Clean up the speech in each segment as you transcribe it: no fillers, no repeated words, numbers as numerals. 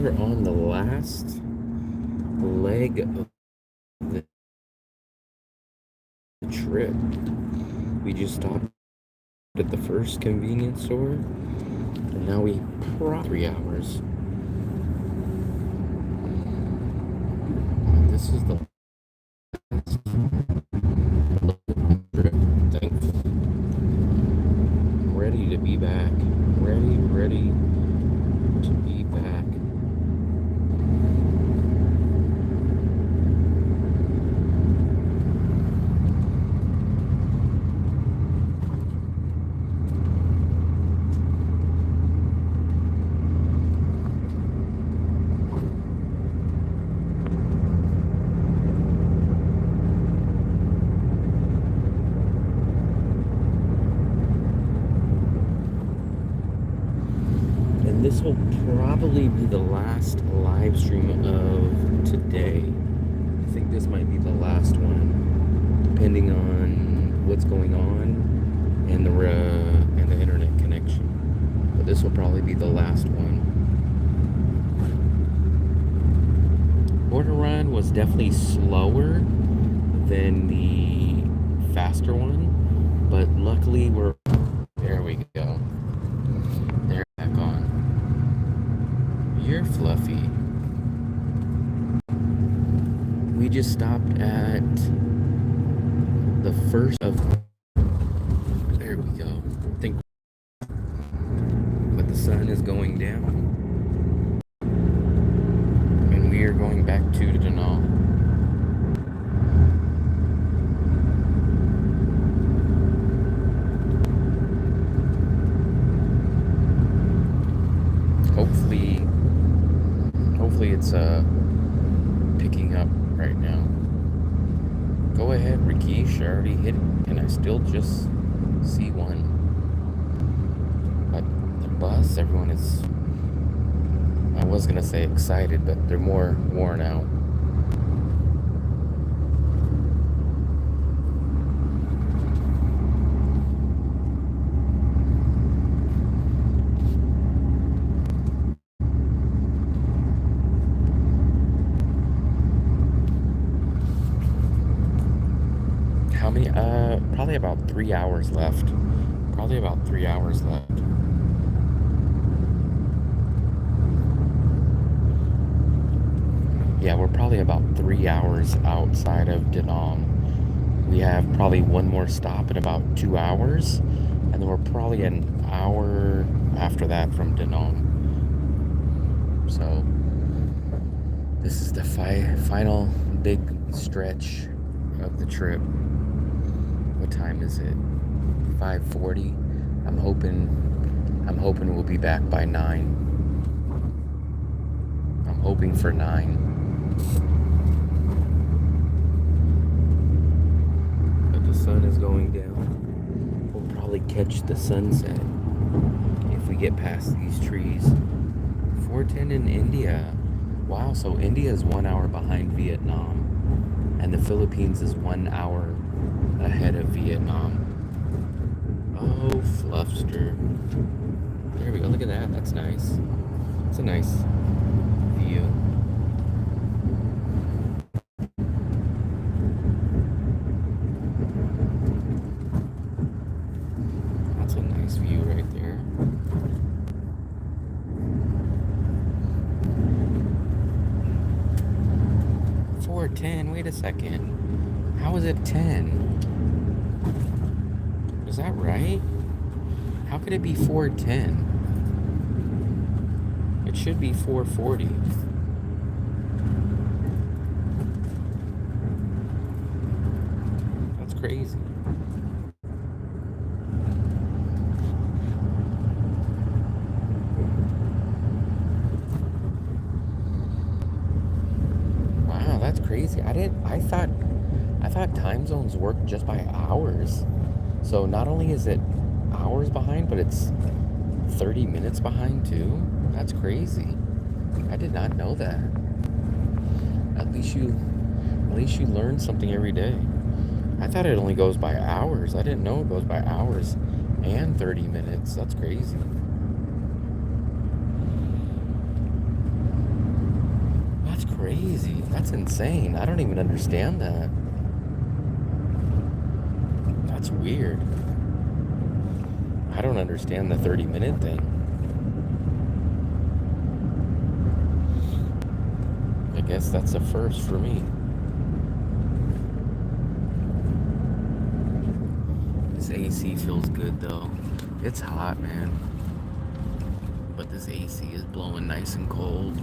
we're on the last leg of the trip. We just stopped at the first convenience store, and now we 3 hours. This is the last trip. Thankfully, I'm ready to be back. Ready to be back. And this will probably be the last live stream of today. I think this might be the last one, depending on what's going on and the internet connection. But this will probably be the last one. Border Run was definitely slower than the faster one, but luckily there we go. They're back on. You're fluffy. We just stopped at the first of. There we go. But the sun is going down, and we are going back to Denal. Hopefully it's picking up right now. Go ahead, Rakesh. I already hit it, and I still just see one. But the bus, everyone is, I was gonna say excited, but they're more worn out. How many? Probably about 3 hours left. Yeah, we're probably about 3 hours outside of Denam. We have probably one more stop in about 2 hours, and then we're probably an hour after that from Denam. So this is the final big stretch of the trip. What time is it? 5:40. I'm hoping we'll be back by 9. I'm hoping for 9. But the sun is going down. We'll probably catch the sunset if we get past these trees. 4:10 in India. Wow, so India is 1 hour behind Vietnam, and the Philippines is 1 hour ahead of Vietnam. Oh, Fluffster. There we go. Look at that. That's nice. It's a nice view. That's a nice view right there. $4.10. Wait a second. How is it 10? Is that right? How could it be 4:10? It should be 4:40. That's crazy. Wow, that's crazy. I thought time zones worked just by hours. So not only is it hours behind, but it's 30 minutes behind too. That's crazy. I did not know that. At least you learn something every day. I thought it only goes by hours. I didn't know it goes by hours and 30 minutes. That's crazy. That's insane. I don't even understand that. That's weird. I don't understand the 30-minute thing. I guess that's a first for me. This AC feels good though. It's hot, man. But this AC is blowing nice and cold.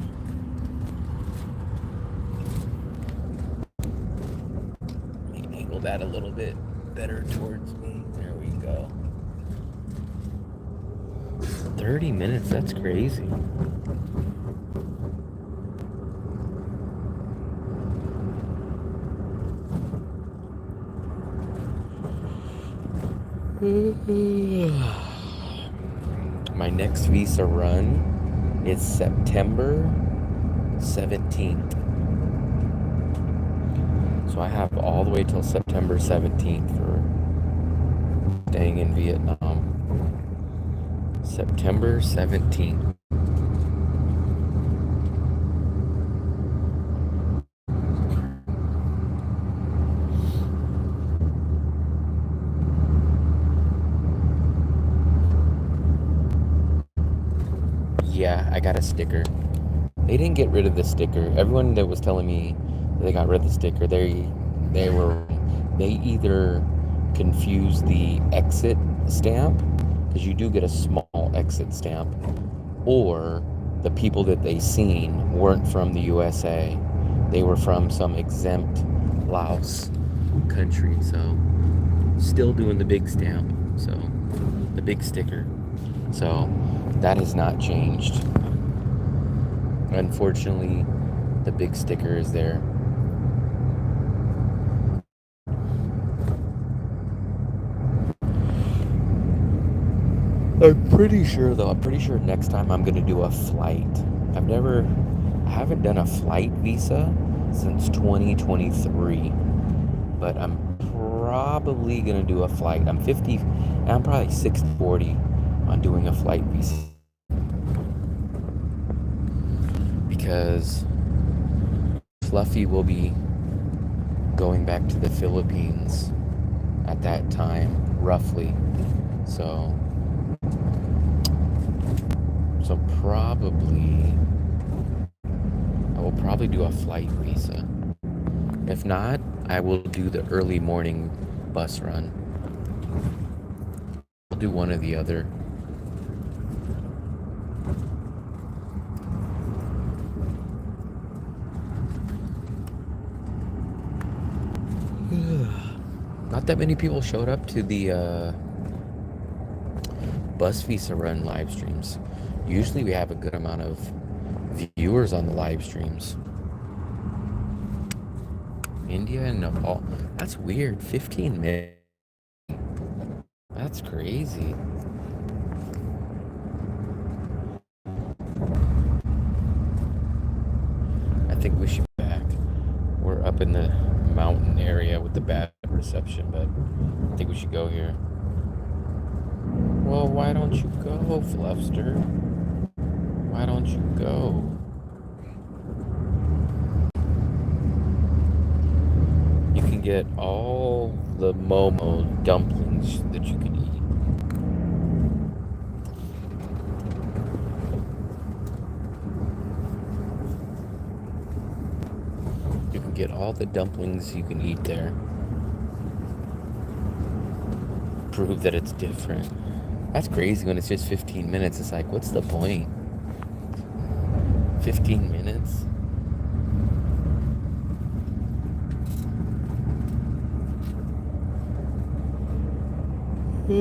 Let me angle that a little bit better towards me. There we go. 30 minutes, that's crazy. My next visa run is September 17th. So I have all the way till September 17th for staying in Vietnam. September 17th. Yeah, I got a sticker. They didn't get rid of the sticker. Everyone that was telling me they got rid of the sticker, they either confused the exit stamp, because you do get a small exit stamp, or the people that they seen weren't from the USA. They were from some exempt Laos country, so still doing the big stamp, so the big sticker. So that has not changed. Unfortunately, the big sticker is there. I'm pretty sure next time I'm gonna do a flight. I haven't done a flight visa since 2023, but I'm probably gonna do a flight. I'm 50, and I'm probably 60-40 on doing a flight visa, because Fluffy will be going back to the Philippines at that time, roughly. So probably I will probably do a flight visa. If not, I will do the early morning bus run. I'll do one or the other. Not that many people showed up to the bus visa run live streams. Usually we have a good amount of viewers on the live streams. India and Nepal. That's weird. 15 minutes. That's crazy. I think we should be back. We're up in the mountain area with the bad reception, but I think we should go here. Well, why don't you go, Fluffster? Why don't you go? You can get all the Momo dumplings that you can eat. You can get all the dumplings you can eat there. Prove that it's different. That's crazy when it's just 15 minutes. It's like, what's the point? 15 minutes? I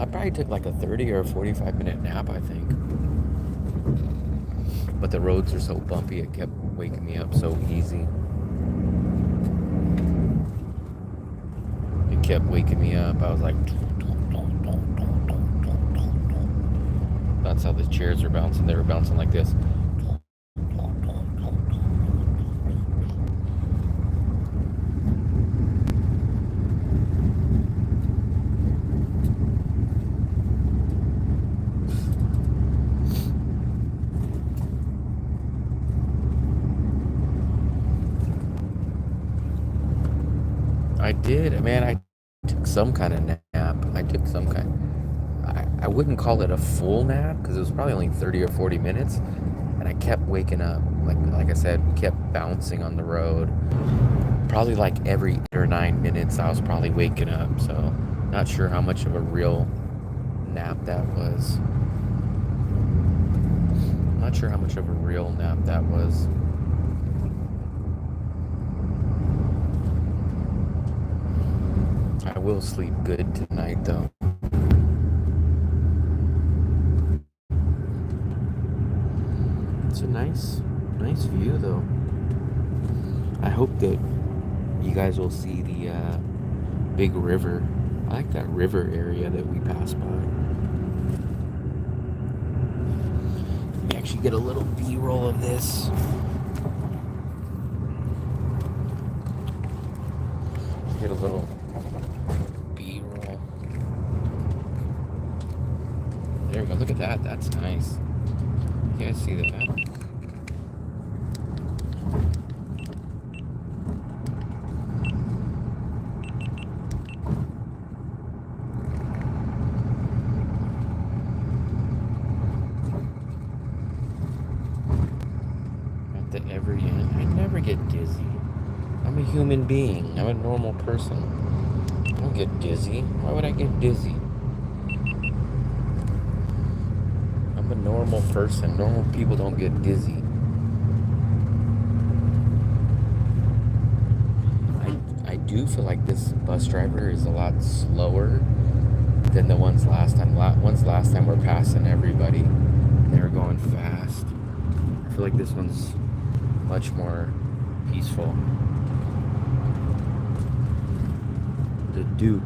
probably took like a 30 or a 45-minute nap, I think. But the roads are so bumpy, it kept waking me up so easy. It kept waking me up. I was like, that's how the chairs are bouncing. They were bouncing like this. did, man. I took some kind of nap. I took some kind. I wouldn't call it a full nap because it was probably only 30 or 40 minutes, and I kept waking up. Like I said, we kept bouncing on the road. Probably like every 8 or 9 minutes, I was probably waking up. So, not sure how much of a real nap that was. Not sure how much of a real nap that was. I will sleep good tonight, though. It's a nice view, though. I hope that you guys will see the big river. I like that river area that we passed by. Let me actually get a little B-roll of this. Get a little B-roll. There we go. Look at that. That's nice. You guys see that? At the every end. I never get dizzy. I'm a human being. I'm a normal person. I don't get dizzy. Why would I get dizzy? I'm a normal person. Normal people don't get dizzy. I do feel like this bus driver is a lot slower than the ones last time. Ones last time were passing everybody and they were going fast. I feel like this one's much more peaceful. The Duke.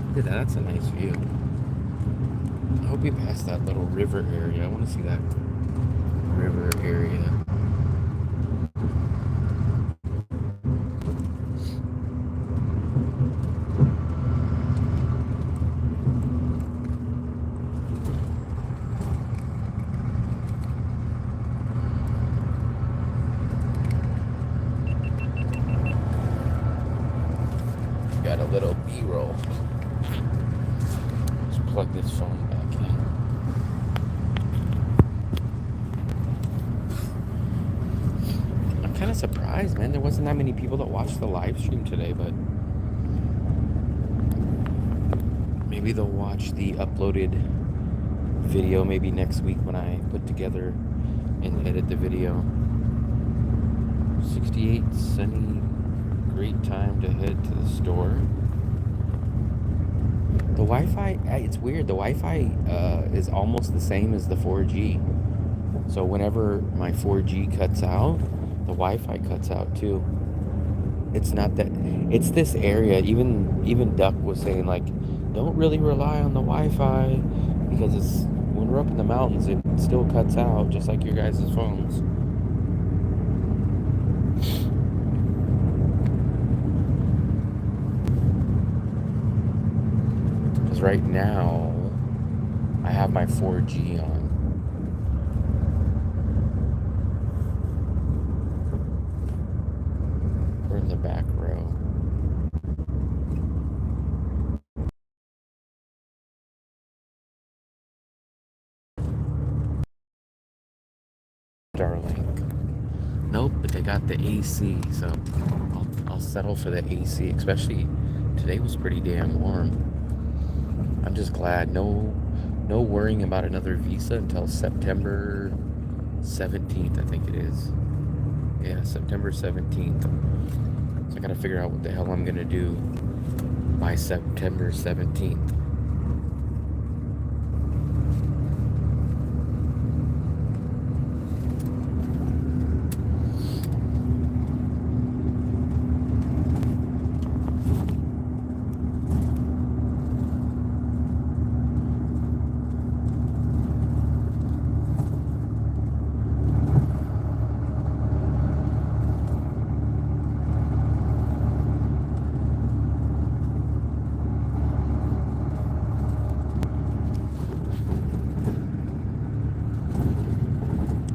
Look at that. That's a nice view. I hope you pass that little river area. I want to see that river area. Got a little B-roll. Let's plug this phone back in. I'm kind of surprised, man. There wasn't that many people that watched the live stream today, but maybe they'll watch the uploaded video maybe next week when I put together and edit the video. 68 sunny, great time to head to the store. The Wi-Fi, it's weird. The Wi-Fi is almost the same as the 4G. So whenever my 4G cuts out, the Wi-Fi cuts out too. It's not that, it's this area. Even Duck was saying like, don't really rely on the Wi-Fi because it's when we're up in the mountains, it still cuts out just like your guys' phones. Because right now, I have my 4G on. We're in the back row. Starlink. Nope, but they got the AC, so I'll settle for the AC. Especially today was pretty damn warm. I'm just glad no worrying about another visa until September 17th, I think it is. Yeah, September 17th. So I gotta figure out what the hell I'm gonna do by September 17th.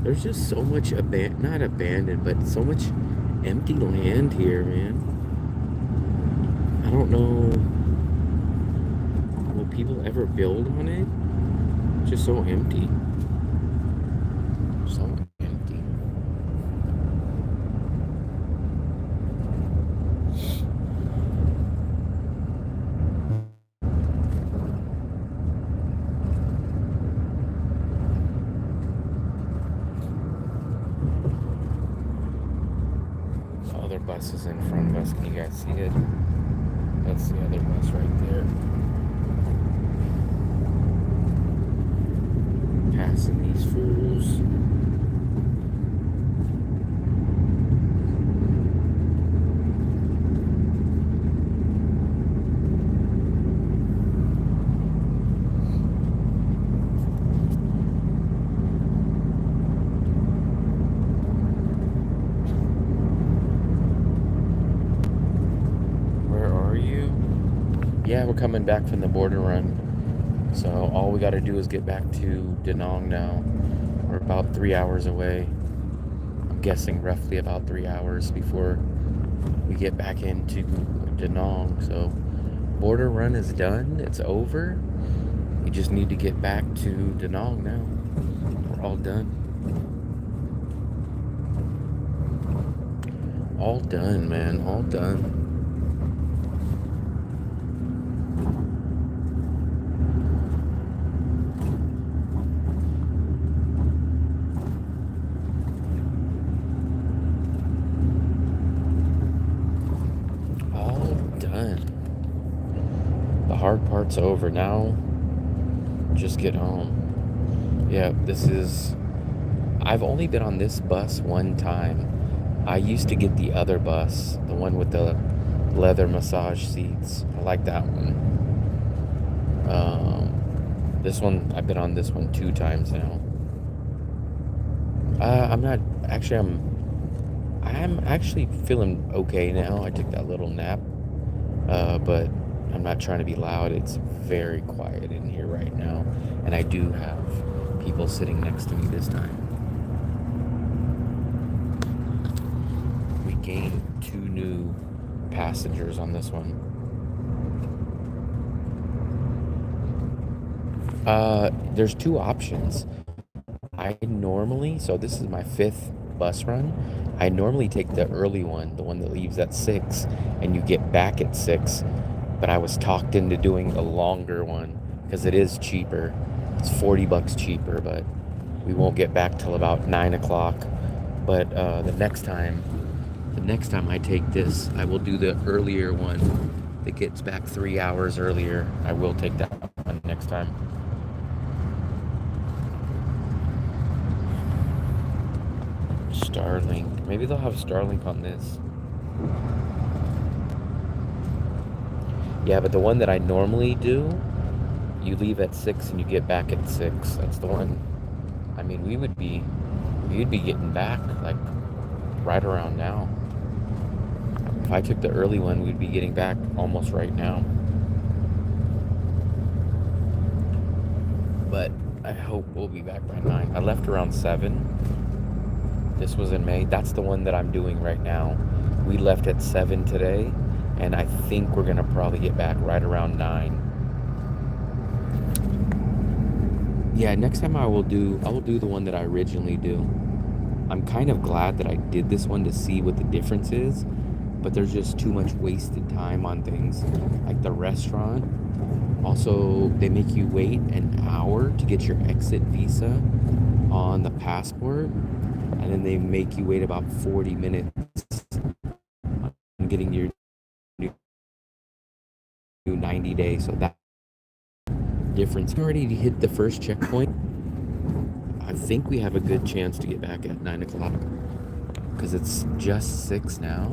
There's just so much not abandoned, but so much empty land here, man. don't know. Will people ever build on it? It's just so empty. So empty. The other bus is in front of us. Can you guys see it? That's the other bus right there. Passing these fools. Where are you? Yeah, we're coming back from the border run. So all we got to do is get back to Da Nang now. We're about 3 hours away. I'm guessing roughly about 3 hours before we get back into Da Nang. So border run is done. It's over. We just need to get back to Da Nang now. We're all done. All done, man. All done. The hard part's over. Now, just get home. Yeah, I've only been on this bus one time. I used to get the other bus, the one with the leather massage seats. I like that one. This one, I've been on this one 2 times now. I'm not, actually, I'm actually feeling okay now. I took that little nap, but I'm not trying to be loud. It's very quiet in here right now, and I do have people sitting next to me this time. We gained 2 new passengers on this one. There's 2 options. So this is my 5th bus run. I normally take the early one, the one that leaves at 6, and you get back at 6. But I was talked into doing the longer one because it is cheaper. It's $40 cheaper, but we won't get back till about 9 o'clock. But the next time I take this, I will do the earlier one that gets back 3 hours earlier. I will take that one next time. Starlink. Maybe they'll have Starlink on this. Yeah, but the one that I normally do, you leave at 6 and you get back at 6. That's the one. I mean, we'd be getting back like right around now. If I took the early one, we'd be getting back almost right now. But I hope we'll be back by 9. I left around 7. This was in May. That's the one that I'm doing right now. We left at 7 today, and I think we're gonna probably get back right around 9. Yeah, next time I will do the one that I originally do. I'm kind of glad that I did this one to see what the difference is, but there's just too much wasted time on things like the restaurant. Also, they make you wait an hour to get your exit visa on the passport, and then they make you wait about 40 minutes on getting your new 90 days. So that difference. Already hit the first checkpoint. I think we have a good chance to get back at 9 o'clock because it's just 6 now,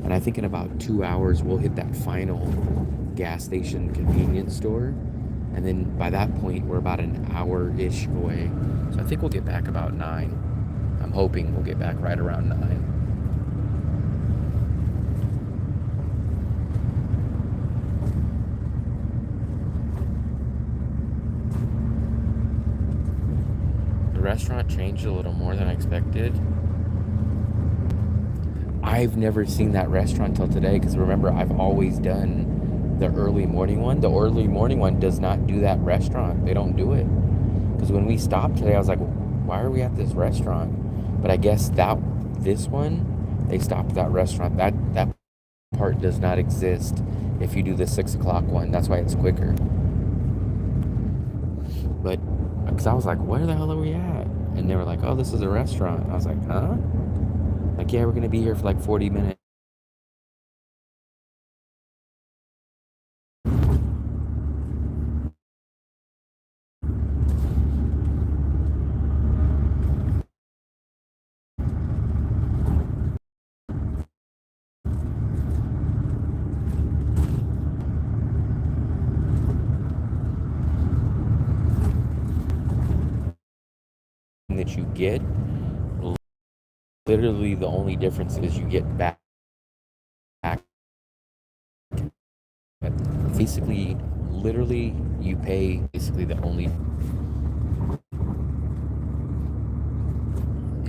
and I think in about 2 hours we'll hit that final gas station convenience store, and then by that point we're about an hour-ish away. So I think we'll get back about 9. I'm hoping we'll get back right around 9. The restaurant changed a little more than I expected. I've never seen that restaurant till today because remember, I've always done The early morning one. The early morning one does not do that restaurant. They don't do it. Because when we stopped today, I was like, why are we at this restaurant? But I guess this one, they stopped at that restaurant. That part does not exist if you do the 6 o'clock one. That's why it's quicker. But because I was like, where the hell are we at? And they were like, oh, this is a restaurant. I was like, huh? Like, yeah, we're gonna be here for like 40 minutes. That you get, literally the only difference is you get back. Basically, literally, you pay basically the only.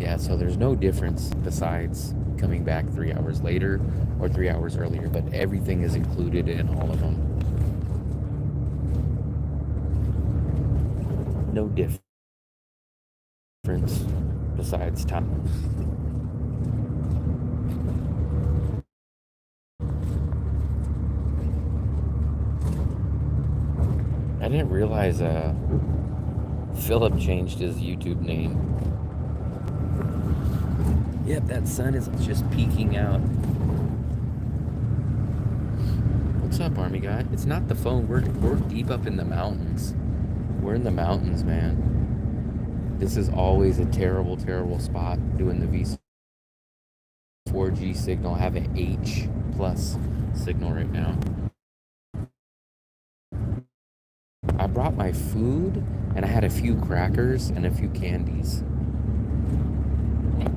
Yeah, so there's no difference besides coming back 3 hours later or 3 hours earlier, but everything is included in all of them. No difference besides time. I didn't realize Philip changed his YouTube name. Yep, that sun is just peeking out. What's up, Army guy? It's not the phone. We're deep up in the mountains. We're in the mountains, man. This is always a terrible, terrible spot doing the V4G signal. I have an H plus signal right now. I brought my food and I had a few crackers and a few candies.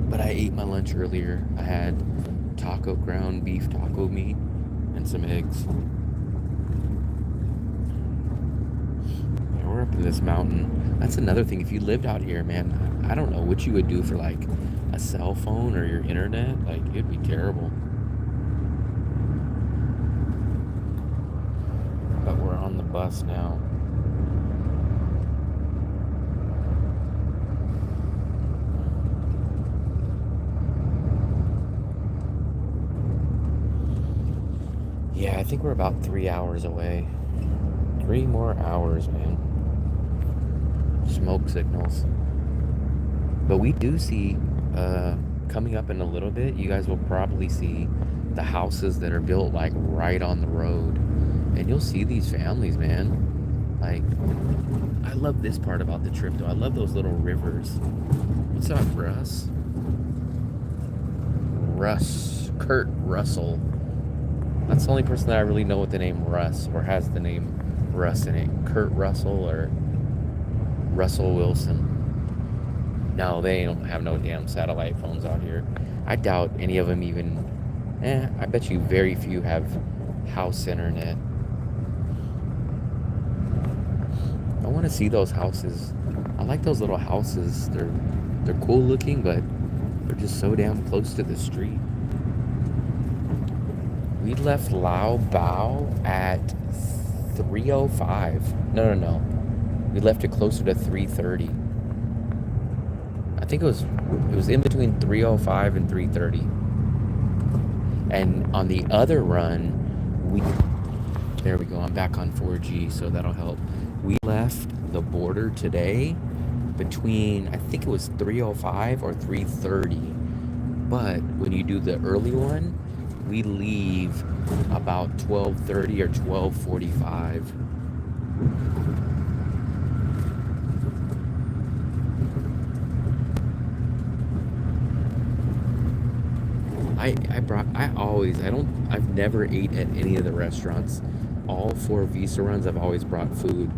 But I ate my lunch earlier. I had ground beef taco meat and some eggs. Yeah, we're up in this mountain. That's another thing. If you lived out here, man, I don't know what you would do for like a cell phone or your internet. Like, it'd be terrible. But we're on the bus now. Yeah, I think we're about 3 hours away. 3 more hours, man. Smoke signals. But we do see, coming up in a little bit, you guys will probably see the houses that are built like right on the road. And you'll see these families, man. Like, I love this part about the trip, though. I love those little rivers. What's up, Russ? Kurt Russell. That's the only person that I really know with the name Russ or has the name Russ in it. Kurt Russell or Russell Wilson. No, they don't have no damn satellite phones out here. I doubt any of them even. I bet you very few have house internet. I want to see those houses. I like those little houses. They're cool looking, but they're just so damn close to the street. We left Lao Bao at 3:05. No. We left it closer to 3:30. I think it was in between 3:05 and 3:30. And on the other run, there we go. I'm back on 4G, so that'll help. We left the border today between, I think it was 3:05 or 3:30. But when you do the early one, we leave about 12:30 or 12:45. I've never ate at any of the restaurants. All 4 Visa runs, I've always brought food.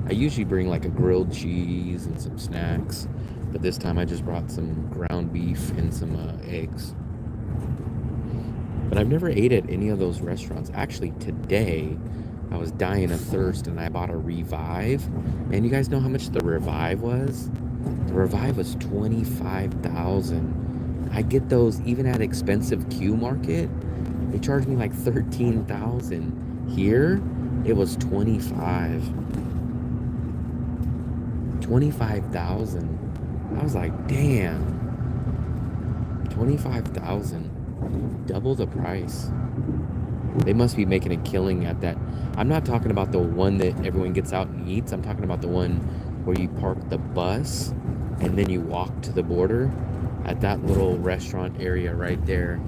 I usually bring like a grilled cheese and some snacks, but this time I just brought some ground beef and some eggs. But I've never ate at any of those restaurants. Actually, today I was dying of thirst and I bought a Revive. And you guys know how much the Revive was? The Revive was 25,000. I get those even at expensive Q Market. They charge me like 13,000. Here, it was 25,000. I was like, damn, 25,000, double the price. They must be making a killing at that. I'm not talking about the one that everyone gets out and eats. I'm talking about the one where you park the bus and then you walk to the border at that little restaurant area right there.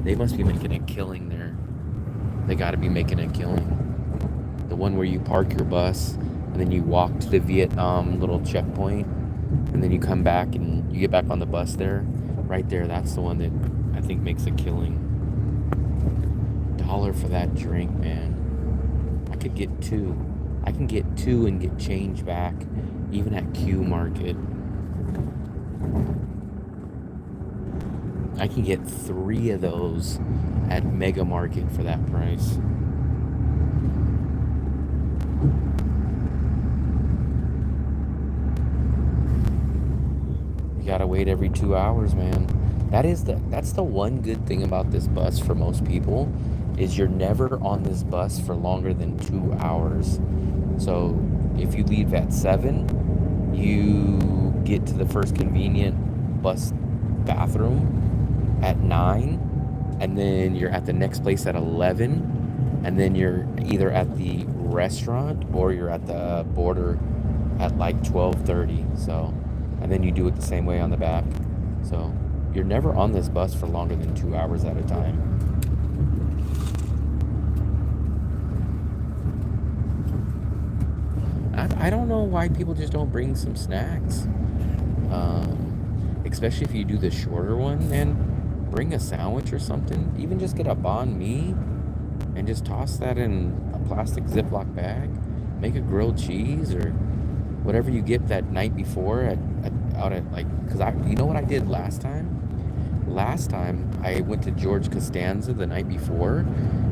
They must be making a killing there. They got to be making a killing. The one where you park your bus and then you walk to the Vietnam little checkpoint and then you come back and you get back on the bus there. Right there, that's the one that I think makes a killing. $1 for that drink, man. I could get two. I can get two and get change back, even at Q Market. I can get 3 of those at Mega Market for that price. You gotta wait every 2 hours, man. That's the one good thing about this bus for most people is you're never on this bus for longer than 2 hours. So if you leave at 7, you get to the first convenient bus bathroom at 9, and then you're at the next place at 11, and then you're either at the restaurant or you're at the border at like 12:30. So, and then you do it the same way on the back. So you're never on this bus for longer than 2 hours at a time. I don't know why people just don't bring some snacks. Especially if you do the shorter one, and bring a sandwich or something. Even just get a banh mi and just toss that in a plastic Ziploc bag. Make a grilled cheese or whatever you get that night before out at like, because you know what I did last time? Last time I went to George Costanza the night before,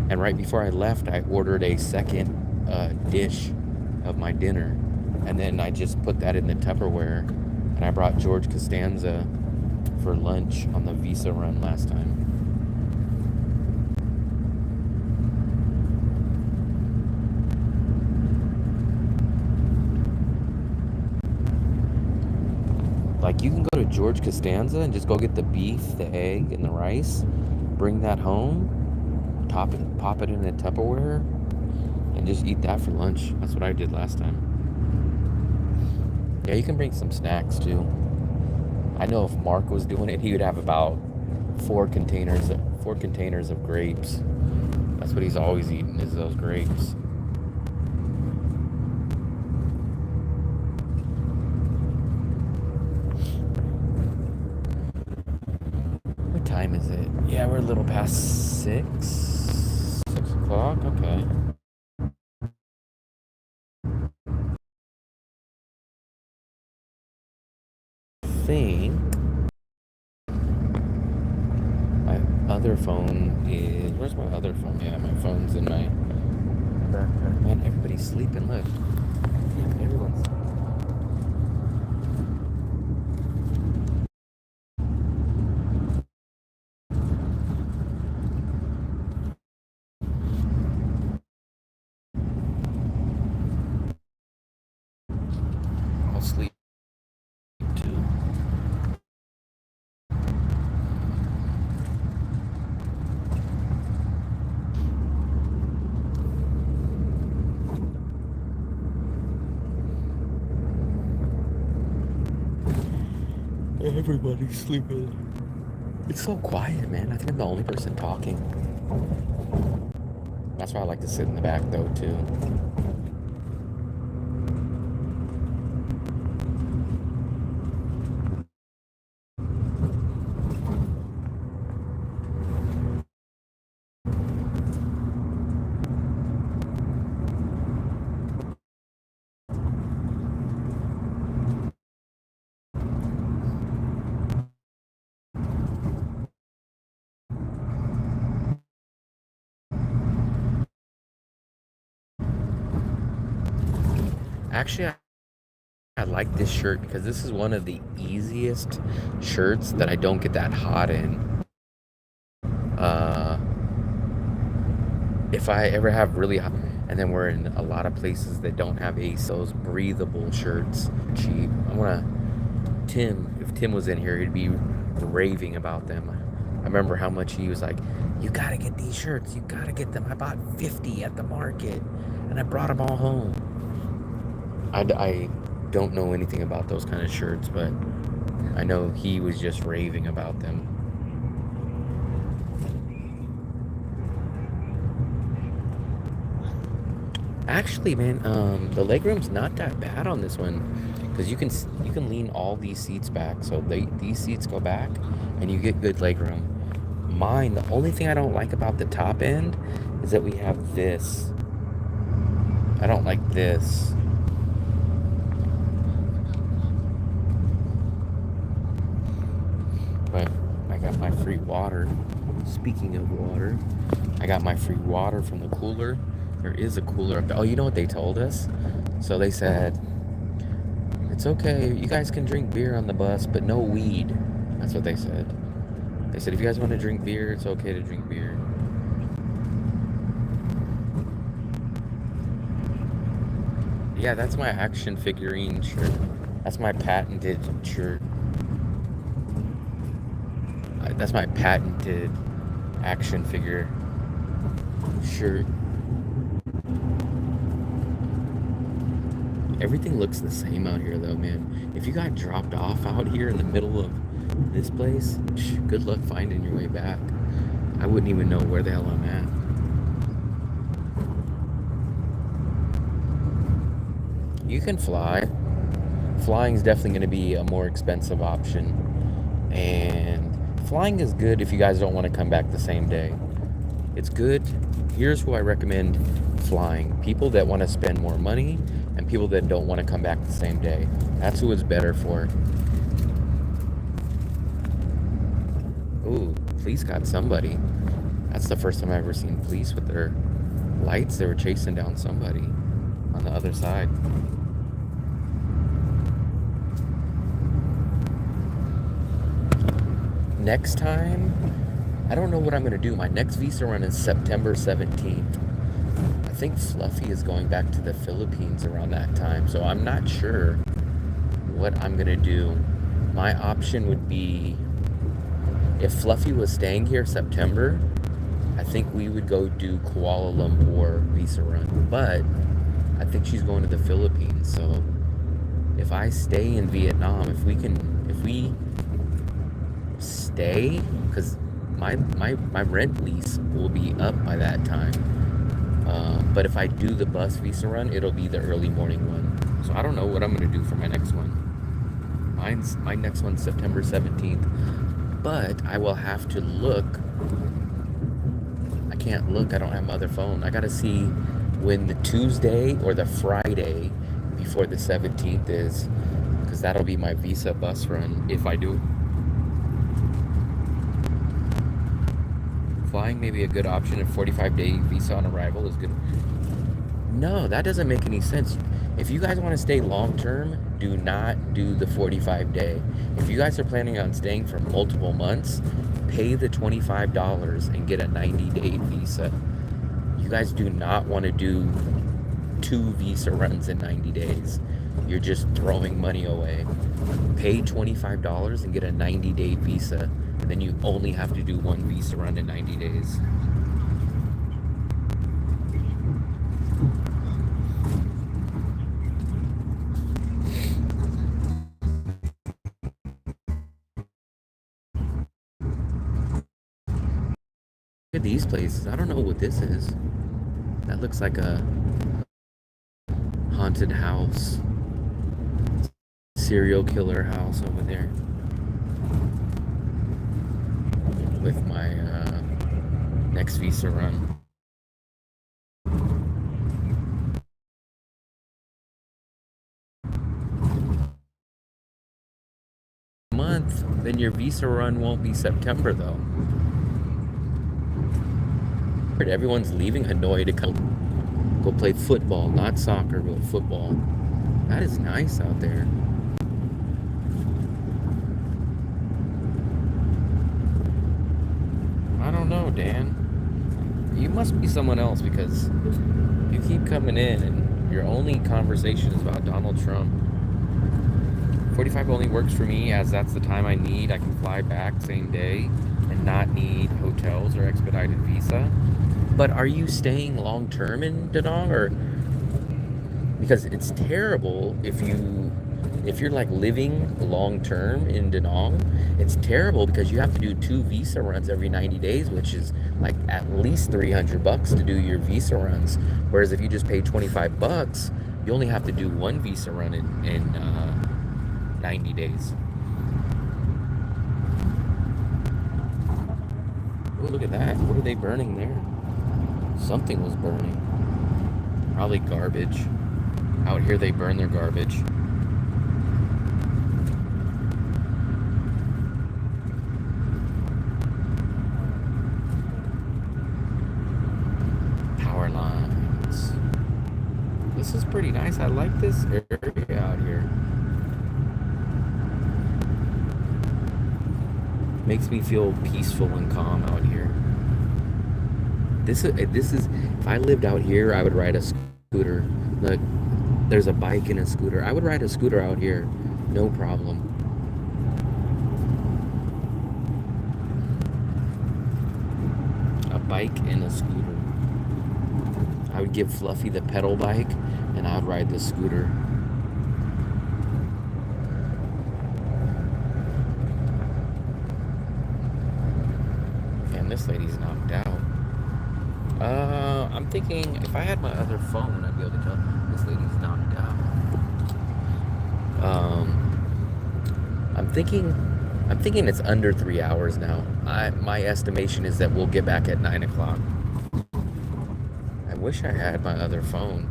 and right before I left, I ordered a second dish of my dinner, and then I just put that in the Tupperware, and I brought George Costanza for lunch on the Visa run last time. Like, you can go to George Costanza and just go get the beef, the egg, and the rice, bring that home, pop it in a Tupperware, and just eat that for lunch. That's what I did last time. Yeah, you can bring some snacks too. I know if Mark was doing it, he would have about 4 containers of grapes. That's what he's always eating, is those grapes. What time is it? Yeah, we're a little past 6. 6 o'clock? Okay. I think my other phone is. Where's my other phone? Yeah, my phone's in my backpack. Man, everybody's sleeping. Look. Yeah, everyone's. I'll sleep too. Everybody's sleeping. It's so quiet, man. I think I'm the only person talking. That's why I like to sit in the back, though, too. Actually, I like this shirt because this is one of the easiest shirts that I don't get that hot in. Uh, if I ever have really hot, and then we're in a lot of places that don't have AC, those breathable shirts, cheap. I want to, Tim, if Tim was in here, he'd be raving about them. I remember how much he was like, you gotta get these shirts, you gotta get them. I bought 50 at the market, and I brought them all home. I don't know anything about those kind of shirts, but I know he was just raving about them. Actually, man, the legroom's not that bad on this one because you can lean all these seats back. So these seats go back, and you get good legroom. Mine, the only thing I don't like about the top end is that we have this. I don't like this. But I got my free water. Speaking of water, I got my free water from the cooler. There is a cooler up there. Oh, you know what they told us? So they said, it's okay, you guys can drink beer on the bus, but no weed. That's what they said. They said, if you guys want to drink beer, it's okay to drink beer. Yeah, that's my action figurine shirt. That's my patented shirt. That's my patented action figure shirt. Everything looks the same out here, though, man. If you got dropped off out here in the middle of this place, good luck finding your way back. I wouldn't even know where the hell I'm at. You can fly. Flying is definitely going to be a more expensive option. And flying is good if you guys don't want to come back the same day. It's good. Here's who I recommend flying. People that want to spend more money and people that don't want to come back the same day. That's who it's better for. Ooh, police got somebody. That's the first time I've ever seen police with their lights. They were chasing down somebody on the other side. Next time, I don't know what I'm going to do. My next visa run is September 17th. I think Fluffy is going back to the Philippines around that time, so I'm not sure what I'm going to do. My option would be, if Fluffy was staying here September, I think we would go do Kuala Lumpur visa run. But I think she's going to the Philippines, so if I stay in Vietnam, if we stay, because my rent lease will be up by that time. But if I do the bus visa run, it'll be the early morning one. So I don't know what I'm going to do for my next one. My next one's September 17th. But I will have to look. I can't look. I don't have my other phone. I got to see when the Tuesday or the Friday before the 17th is, because that'll be my visa bus run if I do it. Flying may be a good option. A 45-day visa on arrival is good. No, that doesn't make any sense. If you guys want to stay long term, do not do the 45-day. If you guys are planning on staying for multiple months, pay the $25 and get a 90-day visa. You guys do not want to do 2 visa runs in 90 days. You're just throwing money away. Pay $25 and get a 90-day visa. And then you only have to do 1 visa run in 90 days. Look at these places. I don't know what this is. That looks like a haunted house. Serial killer house over there. With my next visa run. Month, then your visa run won't be September though. Everyone's leaving Hanoi to come go play football, not soccer, but football. That is nice out there. I don't know, Dan. You must be someone else because you keep coming in and your only conversation is about Donald Trump. 45 only works for me as that's the time I need. I can fly back same day and not need hotels or expedited visa. But are you staying long term in Da Nang, or because it's terrible if you're like living long term in Da Nang, it's terrible because you have to do 2 visa runs every 90 days, which is like at least $300 to do your visa runs. Whereas if you just pay $25, you only have to do 1 visa run in 90 days. Oh, look at that. What are they burning there? Something was burning. Probably garbage. Out here they burn their garbage. Power lines. This is pretty nice. I like this area out here. Makes me feel peaceful and calm out here. This is if I lived out here, I would ride a scooter. Look, there's a bike and a scooter. I would ride a scooter out here, no problem. A bike and a scooter. I would give Fluffy the pedal bike, and I would ride the scooter. And this lady's knocked out. I'm thinking if I had my other phone, I'd be able to tell this lady's knocked out. I'm thinking it's under 3 hours now. My estimation is that we'll get back at 9 o'clock. I wish I had my other phone.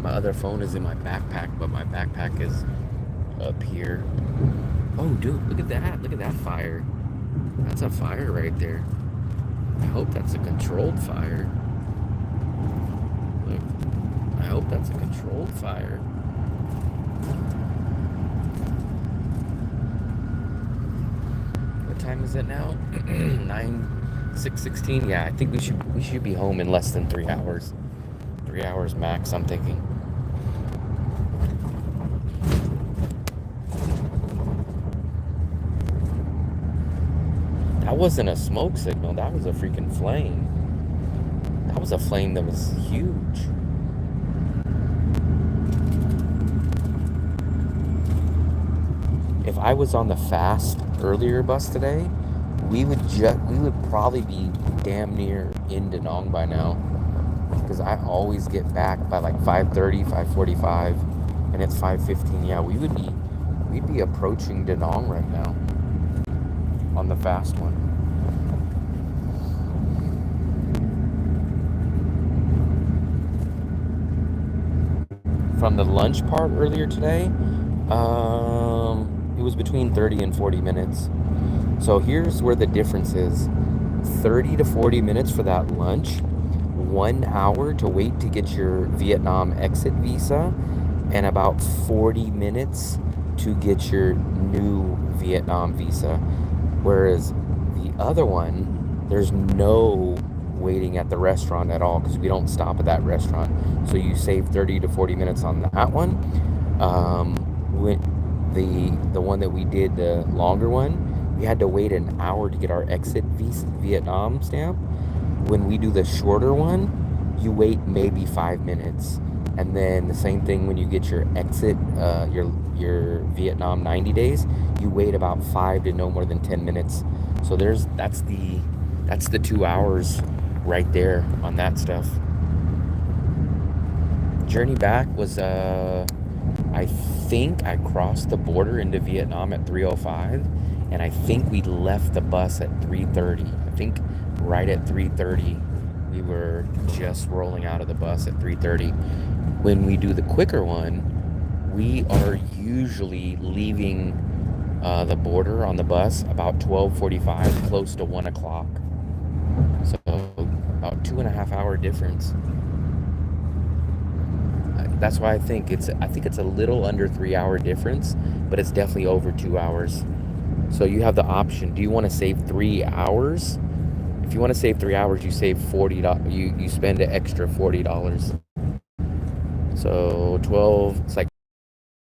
My other phone is in my backpack, but my backpack is up here. Oh, dude, look at that. Look at that fire. That's a fire right there. I hope that's a controlled fire. Look, I hope that's a controlled fire. What time is it now? 6:16. Yeah, I think we should be home in less than 3 hours. 3 hours max, I'm thinking. That wasn't a smoke signal. That was a freaking flame. That was a flame that was huge. If I was on the fast earlier bus today, we would probably be damn near in Da Nang by now, because I always get back by like 5:30, 5:45, and it's 5:15. Yeah, we'd be approaching Da Nang right now on the fast one. From the lunch part earlier today, it was between 30 and 40 minutes. So here's where the difference is. 30 to 40 minutes for that lunch, 1 hour to wait to get your Vietnam exit visa, and about 40 minutes to get your new Vietnam visa. Whereas the other one, there's no waiting at the restaurant at all because we don't stop at that restaurant. So you save 30 to 40 minutes on that one. When the one that we did, the longer one, we had to wait an hour to get our exit Vietnam stamp. When we do the shorter one, you wait maybe 5 minutes. And then the same thing when you get your exit, your Vietnam 90 days, you wait about 5 to no more than 10 minutes. So that's the 2 hours right there on that stuff. Journey back was I think I crossed the border into Vietnam at 3:05, and I think we left the bus at 3:30. I think right at 3:30 we were just rolling out of the bus at 3:30. When we do the quicker one, we are usually leaving the border on the bus about 12:45, close to 1 o'clock. So about 2.5 hour difference. That's why I think it's a little under 3 hour difference, but it's definitely over 2 hours. So you have the option. Do you want to save 3 hours If you want to save 3 hours, you save $40. You spend an extra $40. So 12, it's like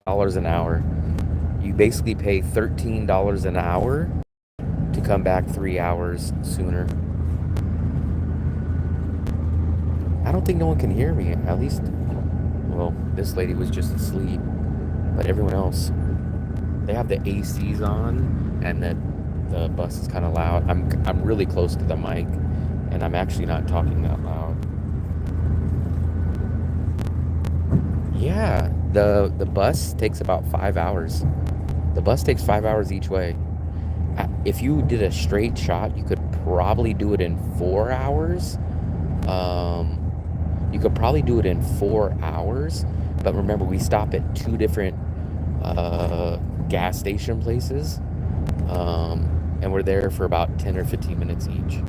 dollars an hour. You basically pay $13 an hour to come back 3 hours sooner. I don't think no one can hear me. At least, well, this lady was just asleep, but everyone else, they have the ACs on, and the bus is kind of loud. I'm really close to the mic, and I'm actually not talking that loud. Yeah, the bus takes about 5 hours. The bus takes 5 hours each way. If you did a straight shot, you could probably do it in 4 hours. You could probably do it in 4 hours, but remember, we stop at two different gas station places, and we're there for about 10 or 15 minutes each.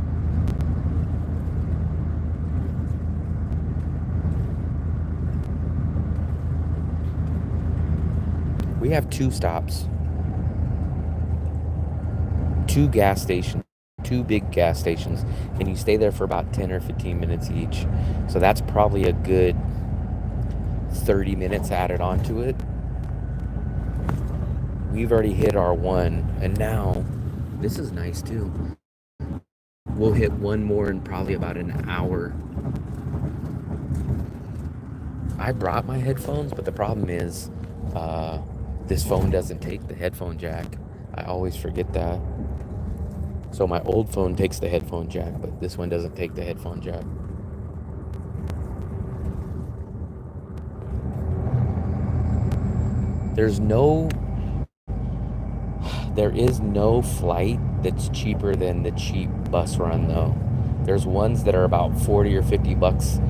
We have two stops, two gas stations, two big gas stations, and you stay there for about 10 or 15 minutes each. So that's probably a good 30 minutes added onto it. We've already hit our one, and now this is nice too. We'll hit one more in probably about an hour. I brought my headphones, but the problem is this phone doesn't take the headphone jack. I always forget that. So my old phone takes the headphone jack, but this one doesn't take the headphone jack. There is no flight that's cheaper than the cheap bus run though. There's ones that are about 40 or 50 bucks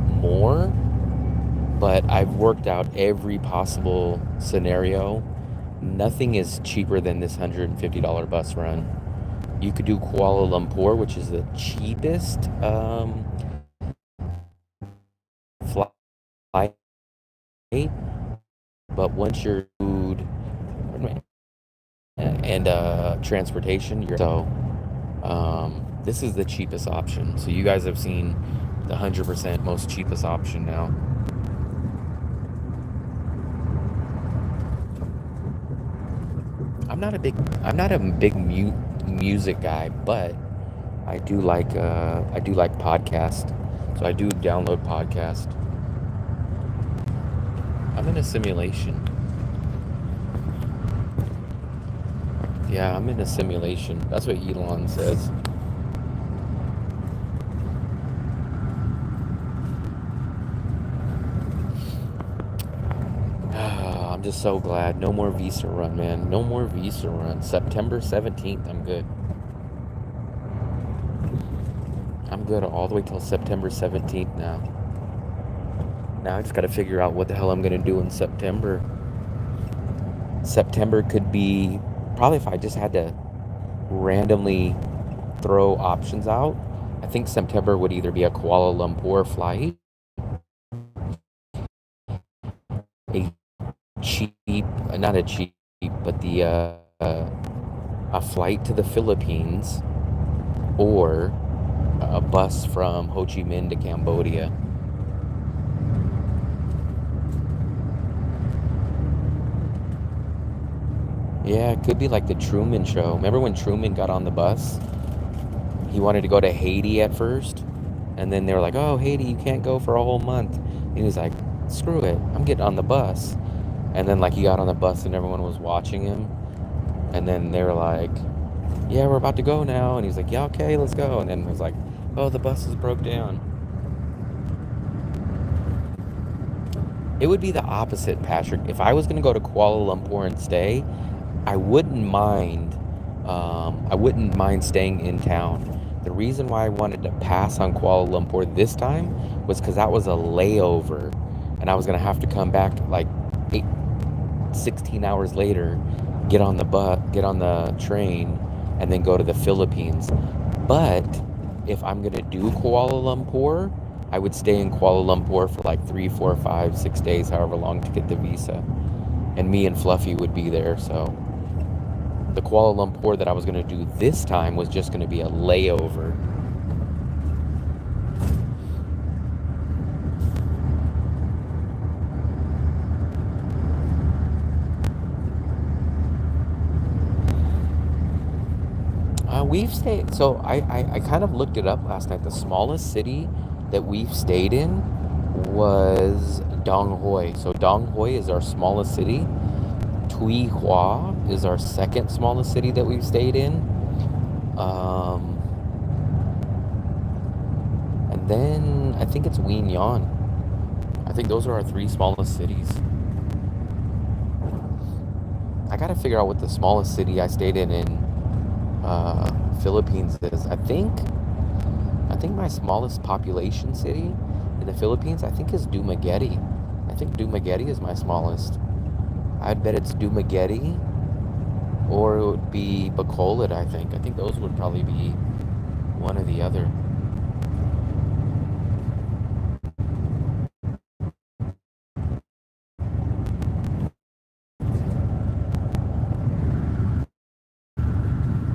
more, but I've worked out every possible scenario. Nothing is cheaper than this $150 bus run. You could do Kuala Lumpur, which is the cheapest flight, but once you're food and transportation, this is the cheapest option. So you guys have seen the 100% most cheapest option now. I'm not a big music guy, but I do like podcast. So I do download podcast. I'm in a simulation. Yeah, I'm in a simulation. That's what Elon says. I'm just so glad. No more visa run, man. No more visa run. September 17th, I'm good. I'm good all the way till September 17th now. Now I just got to figure out what the hell I'm going to do in September. September could be, probably if I just had to randomly throw options out, I think September would either be a Kuala Lumpur flight, a flight to the Philippines, or a bus from Ho Chi Minh to Cambodia. Yeah, it could be like the Truman Show. Remember when Truman got on the bus? He wanted to go to Haiti at first, and then they were like, "Oh, Haiti, you can't go for a whole month." And he was like, "Screw it, I'm getting on the bus." And then like he got on the bus and everyone was watching him, and then they were like, "Yeah, we're about to go now," and he's like, "Yeah, okay, let's go." And then it was like, "Oh, the bus is broke down." It would be the opposite, Patrick. If I was going to go to Kuala Lumpur and stay, I wouldn't mind. I wouldn't mind staying in town. The reason why I wanted to pass on Kuala Lumpur this time was because that was a layover, and I was gonna have to come back like 16 hours later, get on the train, and then go to the Philippines. But if I'm gonna do Kuala Lumpur, I would stay in Kuala Lumpur for like 3, 4, 5, 6 days, however long to get the visa, and me and Fluffy would be there. So the Kuala Lumpur that I was going to do this time was just going to be a layover. we've stayed. So I kind of looked it up last night. The smallest city that we've stayed in was Dong Hoi. So Dong Hoi is our smallest city. Tui Hua is our second smallest city that we've stayed in. Um, and then I think it's Wien Yan. I think those are our three smallest cities. I gotta figure out what the smallest city I stayed in Philippines is. I think my smallest population city in the Philippines, I think is Dumaguete. I think Dumaguete is my smallest. I'd bet it's Dumaguete or it would be Bacolod, I think. I think those would probably be one or the other.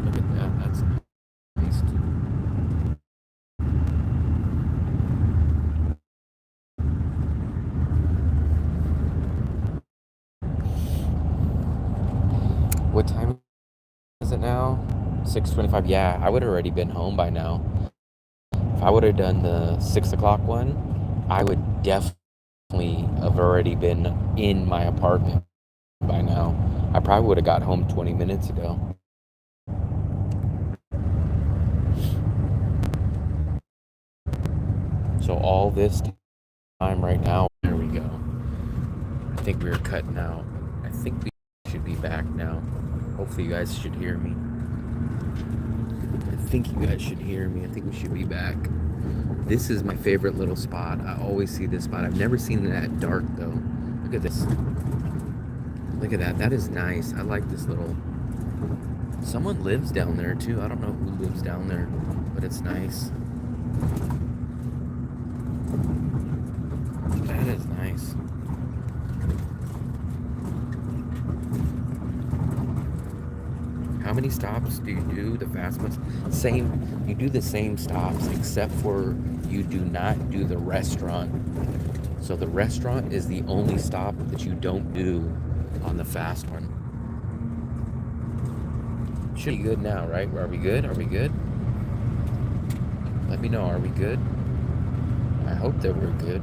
Look at that. That's nice too. What time is it now? 6:25. Yeah, I would have already been home by now. If I would have done the 6 o'clock one, I would definitely have already been in my apartment by now. I probably would have got home 20 minutes ago. So all this time right now, there we go. I think we were cutting out. I think we should be back now. Hopefully you guys should hear me. I think you guys should hear me. I think we should be back. This is my favorite little spot. I always see this spot. I've never seen it at dark though. Look at this. Look at that. That is nice. I like this little. Someone lives down there too. I don't know who lives down there, but it's nice. That is nice. How many stops do you do the fast ones? Same. You do the same stops except for you do not do the restaurant. So the restaurant is the only stop that you don't do on the fast one. Should be good now, right? Are we good? Are we good? Let me know. Are we good? I hope that we're good.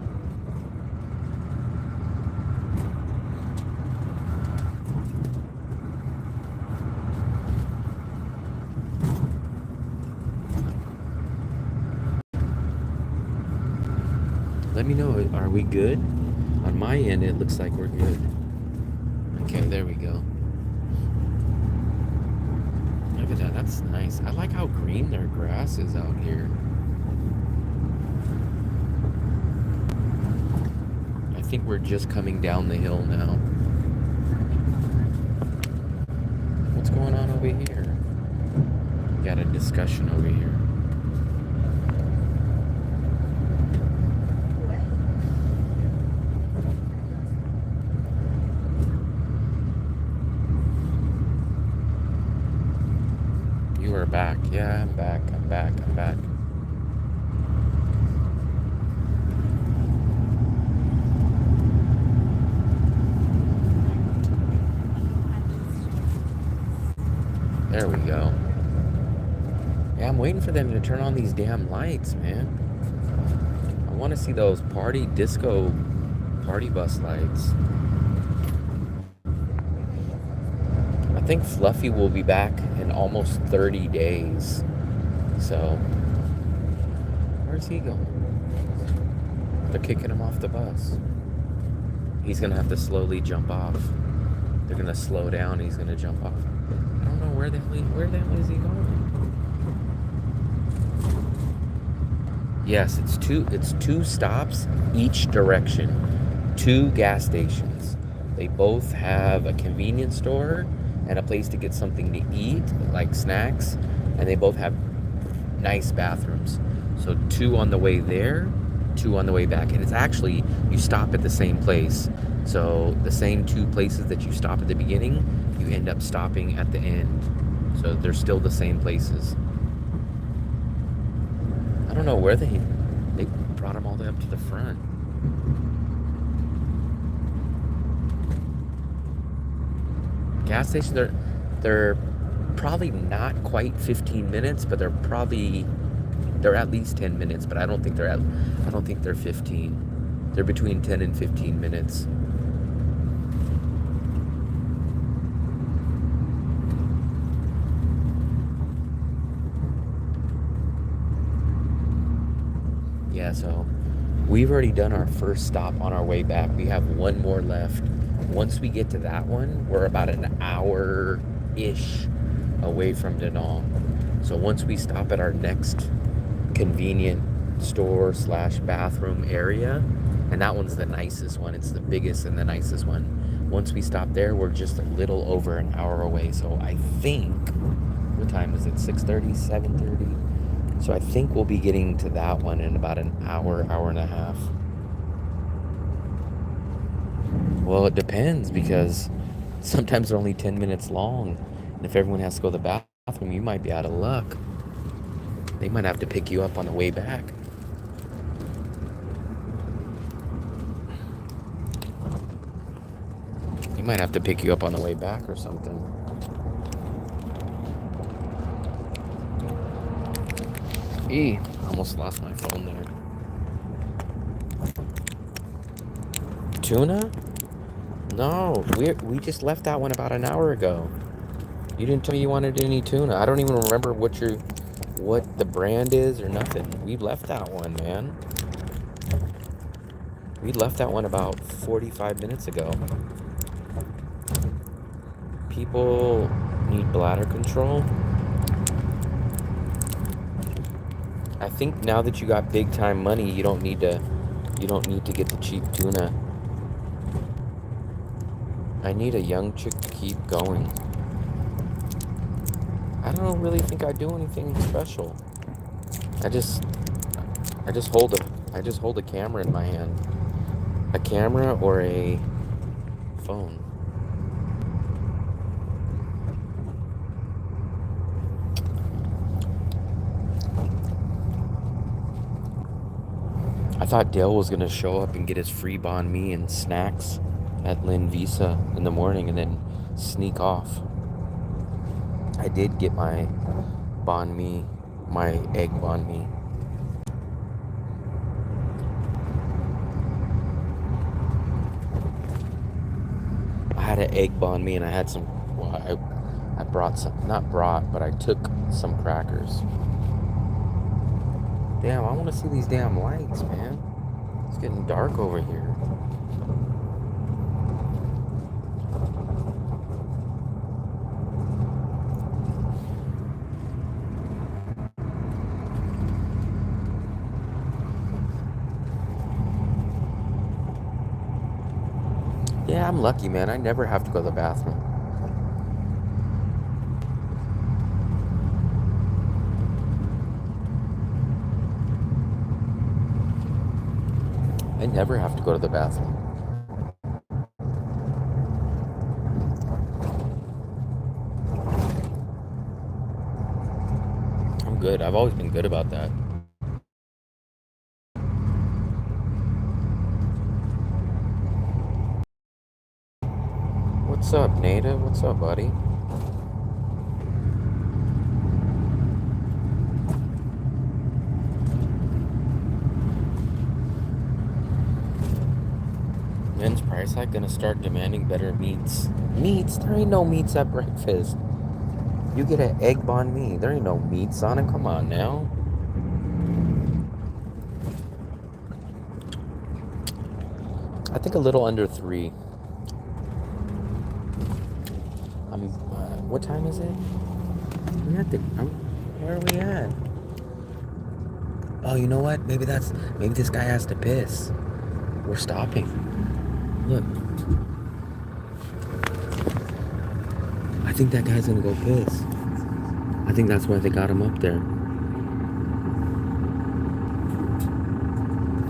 Let me know. Are we good? On my end, it looks like we're good. Okay, there we go. Look at that. That's nice. I like how green their grass is out here. I think we're just coming down the hill now. What's going on over here? Got a discussion over here. You are back. Yeah, I'm back. I'm back. I'm back. There we go. Yeah, I'm waiting for them to turn on these damn lights, man. I want to see those party bus lights. I think Fluffy will be back in almost 30 days. So, where's he going? They're kicking him off the bus. He's going to have to slowly jump off. They're going to slow down. He's going to jump off. I don't know where the hell is he going? Yes, it's two stops each direction. Two gas stations. They both have a convenience store and a place to get something to eat, like snacks, and they both have nice bathrooms. So 2 on the way there, 2 on the way back. And it's actually, you stop at the same place. So the same 2 places that you stop at the beginning, you end up stopping at the end. So they're still the same places. I don't know where they brought them all the way up to the front. Gas stations, they're probably not quite 15 minutes, but they're at least 10 minutes, but I don't think they're 15. They're between 10 and 15 minutes. Yeah, so we've already done our first stop on our way back. We have one more left. Once we get to that one, we're about an hour-ish away from Da Nang. So once we stop at our next convenient store slash bathroom area, and that one's the nicest one. It's the biggest and the nicest one. Once we stop there, we're just a little over an hour away. So I think, what time is it? 6:30, 7:30? So I think we'll be getting to that one in about an hour, hour and a half. Well, it depends because sometimes they're only 10 minutes long. And if everyone has to go to the bathroom, you might be out of luck. They might have to pick you up on the way back. They might have to pick you up on the way back or something. I almost lost my phone there. Tuna? No, we just left that one about an hour ago. You didn't tell me you wanted any tuna. I don't even remember what the brand is or nothing. We left that one, man. We left that one about 45 minutes ago. People need bladder control. I think now that you got big time money, you don't need to get the cheap tuna. I need a young chick to keep going. I don't really think I do anything special. I just hold a camera in my hand. A camera or a phone. I thought Dale was gonna show up and get his free banh mi and snacks at Lynn Visa in the morning and then sneak off. I did get my banh mi, my egg banh mi. I had an egg banh mi and I had some, well, I brought some, not brought, but I took some crackers. Damn, I want to see these damn lights, man. It's getting dark over here. Yeah, I'm lucky, man. I never have to go to the bathroom. I never have to go to the bathroom. I'm good. I've always been good about that. What's up, Nada? What's up, buddy? Men's price hike gonna start demanding better meats. Meats? There ain't no meats at breakfast. You get an egg banh mi. There ain't no meats on it. Come on now. I think a little under 3. What time is it? Where are we at? Oh, you know what? Maybe this guy has to piss. We're stopping. Look. I think that guy's gonna go piss. I think that's why they got him up there.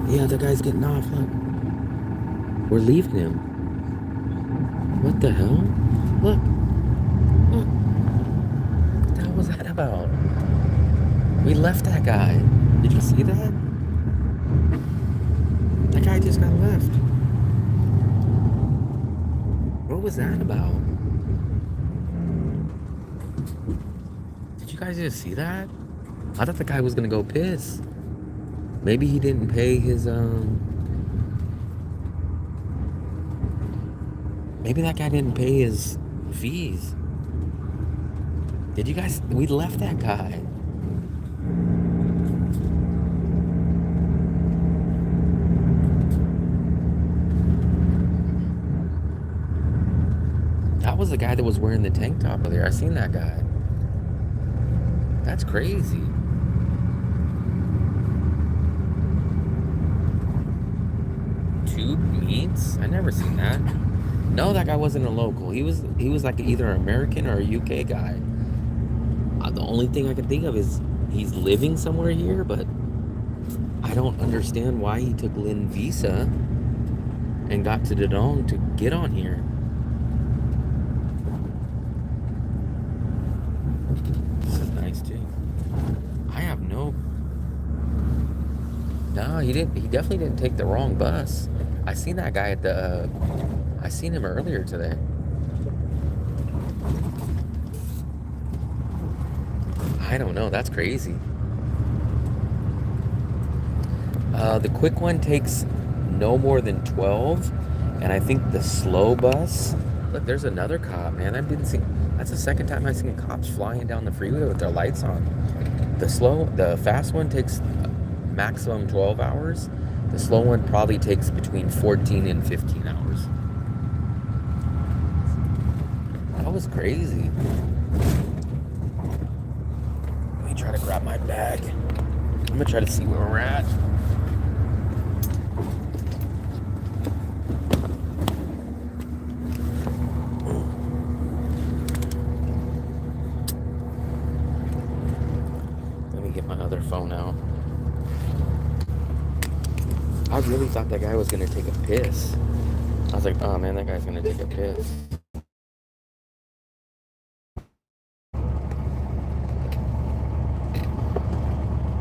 Yeah, the guy's getting off. Look. We're leaving him. What the hell? Look. Look. What the hell was that about? We left that guy. Did you see that? That guy just got left. What was that about? you guys just see that? I thought the guy was gonna go piss. Maybe he didn't pay his maybe that guy didn't pay his fees. Did you guys? We left that guy. That was the guy that was wearing the tank top earlier. I seen that guy. That's crazy. Tube meats? I never seen that. No, that guy wasn't a local. He was like either an American or a UK guy. The only thing I can think of is he's living somewhere here, but I don't understand why he took Lynn Visa and got to Dadong to get on here. This is nice too. I have no. No, he didn't. He definitely didn't take the wrong bus. I seen that guy at the. I seen him earlier today. I don't know. That's crazy. The quick one takes no more than 12, and I think the slow bus. Look, there's another cop, man. I've been seeing. That's the second time I've seen cops flying down the freeway with their lights on. The fast one takes maximum 12 hours. The slow one probably takes between 14 and 15 hours. That was crazy. Let me try to grab my bag. I'm gonna try to see where we're at. Let me get my other phone out. I really thought that guy was gonna take a piss. I was like, oh man, that guy's gonna take a piss.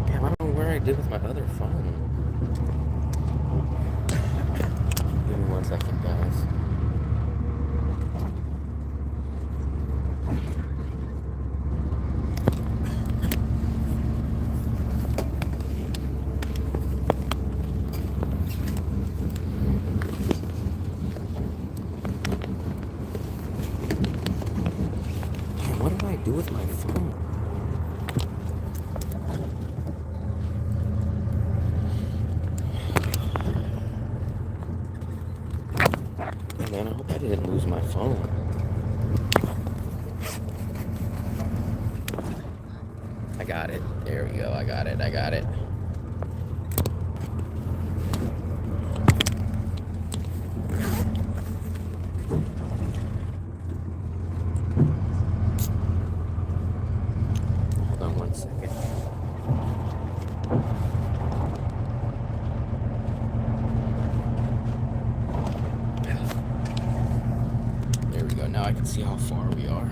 Damn, I don't know where I did with my other phone. Give me 1 second, guys. What did I do with my phone? Oh, man, I hope I didn't lose my phone. I got it. There we go. I got it. Hold on 1 second. There we go. Now I can see how far we are.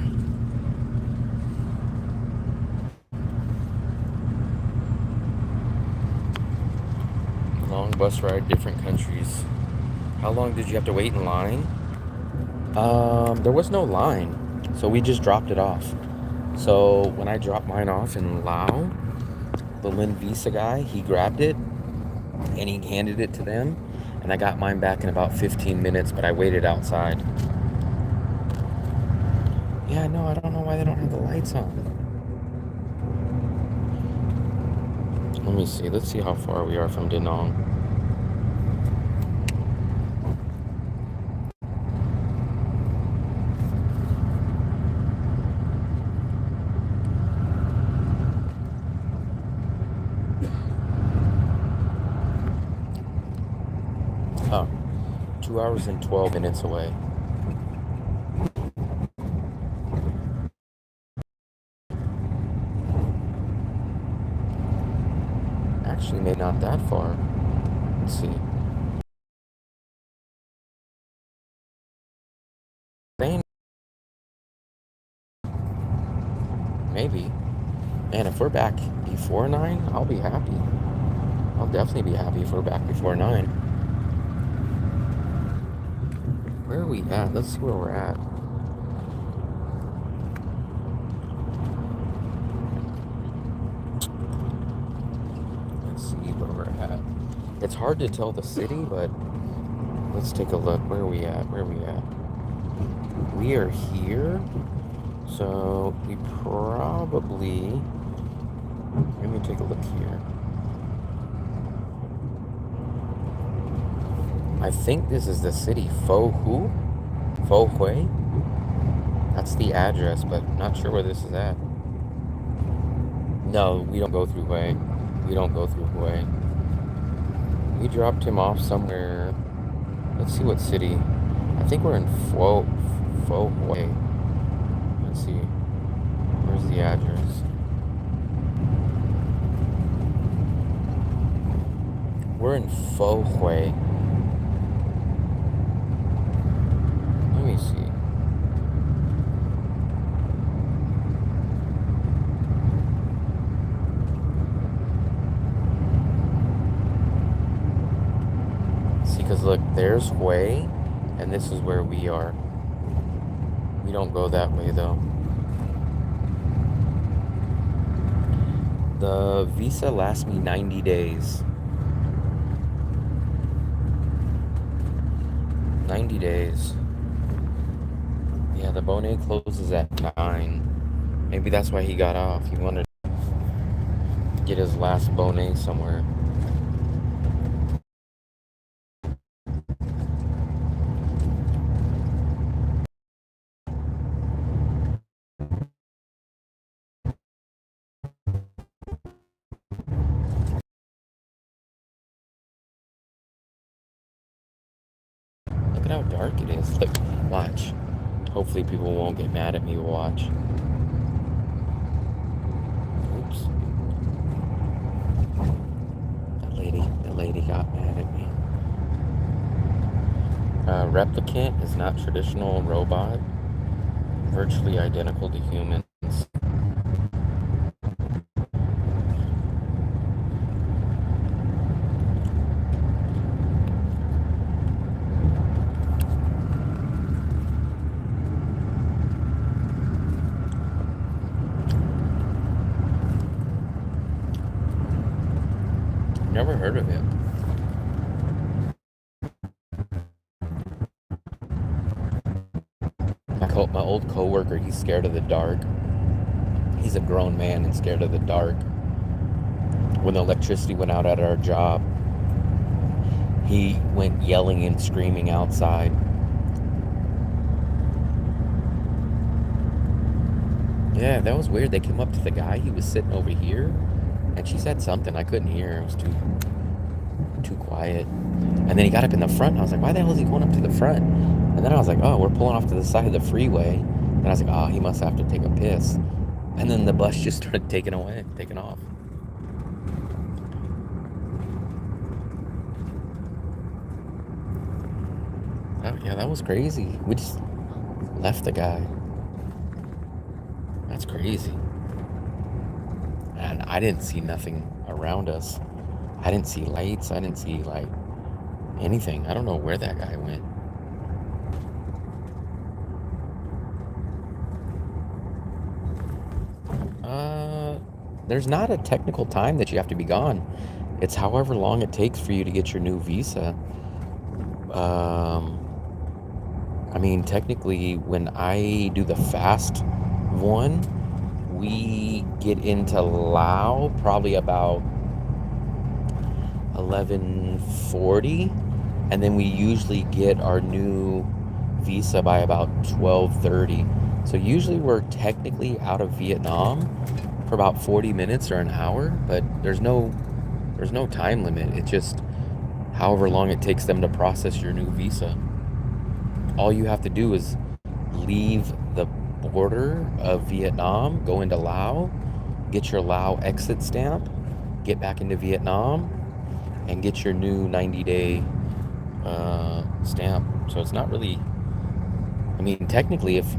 Long bus ride, different countries. How long did you have to wait in line? There was no line, so we just dropped it off. So when I dropped mine off in Laos, the Lin Visa guy, he grabbed it and he handed it to them, and I got mine back in about 15 minutes, but I waited outside. Yeah, no, I don't know why they don't have the lights on. Let me see. Let's see how far we are from Da Nang. Oh, 2 hours and 12 minutes away. Actually, maybe not that far. Let's see. Spain, maybe. Man, if we're back before 9, I'll be happy. I'll definitely be happy if we're back before 9. Where are we at? Let's see where we're at. hard to tell the city, but let's take a look. Where are we at? Where are we at? We are here. So we probably, let me take a look here. I think this is the city, Fo Hu? Fo Hui? That's the address, but not sure where this is at. No, we don't go through Hui. We don't go through Hui. We dropped him off somewhere. Let's see what city. I think we're in Fo Hui. Let's see. Where's the address? We're in Fo Hui. Let me see. See, because look, there's Hui, and this is where we are. We don't go that way though. The visa lasts me 90 days. 90 days. Yeah, the Bonet closes at 9. Maybe that's why he got off. He wanted to get his last Bonet somewhere. Look at how dark it is. Look, watch. Hopefully people won't get mad at me. Watch. Oops. The lady got mad at me. Replicant is not traditional robot. Virtually identical to humans. Never heard of it. My old coworker, he's scared of the dark. He's a grown man and scared of the dark. When the electricity went out at our job, he went yelling and screaming outside. Yeah, that was weird. They came up to the guy. He was sitting over here, and she said something. I couldn't hear. It was too quiet. And then he got up in the front. And I was like, why the hell is he going up to the front? And then I was like, oh, we're pulling off to the side of the freeway. And I was like, oh, he must have to take a piss. And then the bus just started taking off. Oh, yeah, that was crazy. We just left the guy. That's crazy. And I didn't see nothing around us. I didn't see lights. I didn't see, like, anything. I don't know where that guy went. There's not a technical time that you have to be gone. It's however long it takes for you to get your new visa. I mean, technically, when I do the fast one, we get into Lao probably about 11:40, and then we usually get our new visa by about 12:30. So usually we're technically out of Vietnam for about 40 minutes or an hour, but there's no time limit. It's just however long it takes them to process your new visa. All you have to do is leave the border of Vietnam, go into Laos, get your Lao exit stamp, get back into Vietnam, and get your new 90-day stamp. So it's not really, I mean, technically, if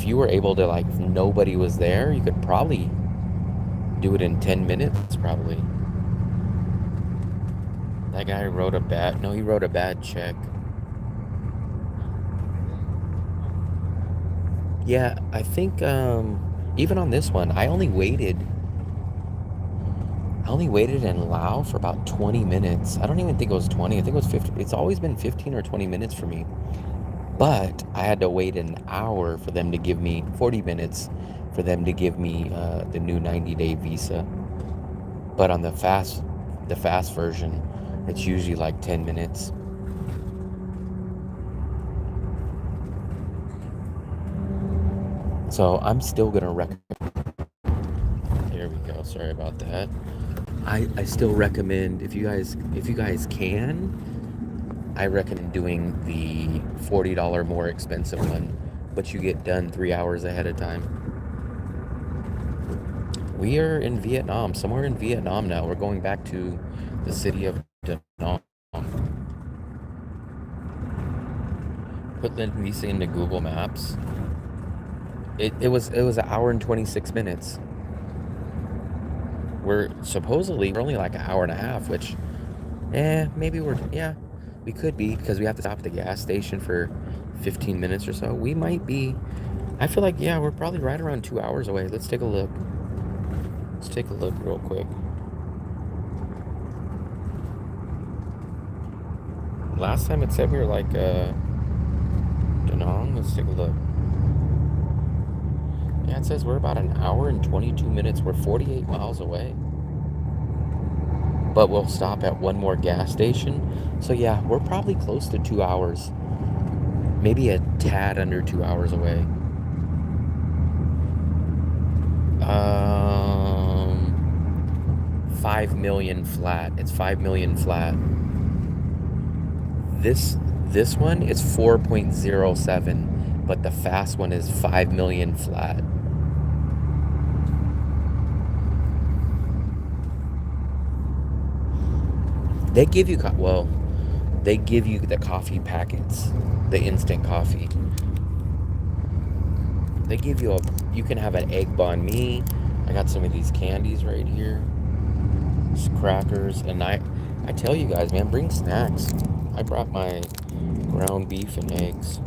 you were able to, like, if nobody was there, you could probably do it in 10 minutes, probably. That guy wrote a bad, no, he wrote a bad check. Yeah, I think, even on this one, I only waited, I only waited in Laos for about 20 minutes. I don't even think it was 20. I think it was 50. It's always been 15 or 20 minutes for me. But I had to wait an hour for them to give me 40 minutes for them to give me the new 90-day visa. But on the fast version, it's usually like 10 minutes. So I'm still gonna recommend. Here we go. Sorry about that. I still recommend if you guys can, I recommend doing the $40 more expensive one, but you get done 3 hours ahead of time. We are in Vietnam, somewhere in Vietnam now. We're going back to the city of Da Nang. Put the visa into Google Maps. It was an hour and 26 minutes. We're only like an hour and a half, which maybe we could be because we have to stop at the gas station for 15 minutes or so. We might be. I feel like we're probably right around 2 hours away. Let's take a look. Let's take a look real quick. Last time it said we were like Da Nang. Let's take a look. Yeah, it says we're about an hour and 22 minutes. We're 48 miles away. But we'll stop at one more gas station. So yeah, we're probably close to 2 hours. Maybe a tad under 2 hours away. 5 million flat. It's 5 million flat. This one is 4.07, but the fast one is 5 million flat. They give you they give you the coffee packets, the instant coffee. They give you you can have an egg banh mi. I got some of these candies right here, crackers, and I tell you guys, man, bring snacks. I brought my ground beef and eggs.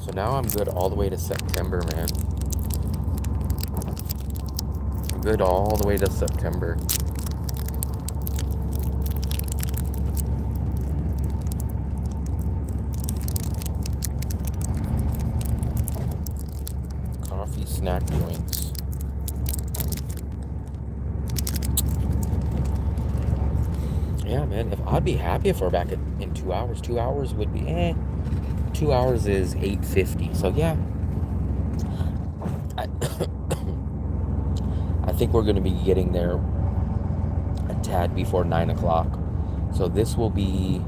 So now I'm good all the way to September, man. I'm good all the way to September. Coffee snack joints. Yeah, man. I'd be happy if we're back in 2 hours. 2 hours would be 2 hours is 8:50. So yeah, I, I think we're gonna be getting there a tad before 9 o'clock. So this will be,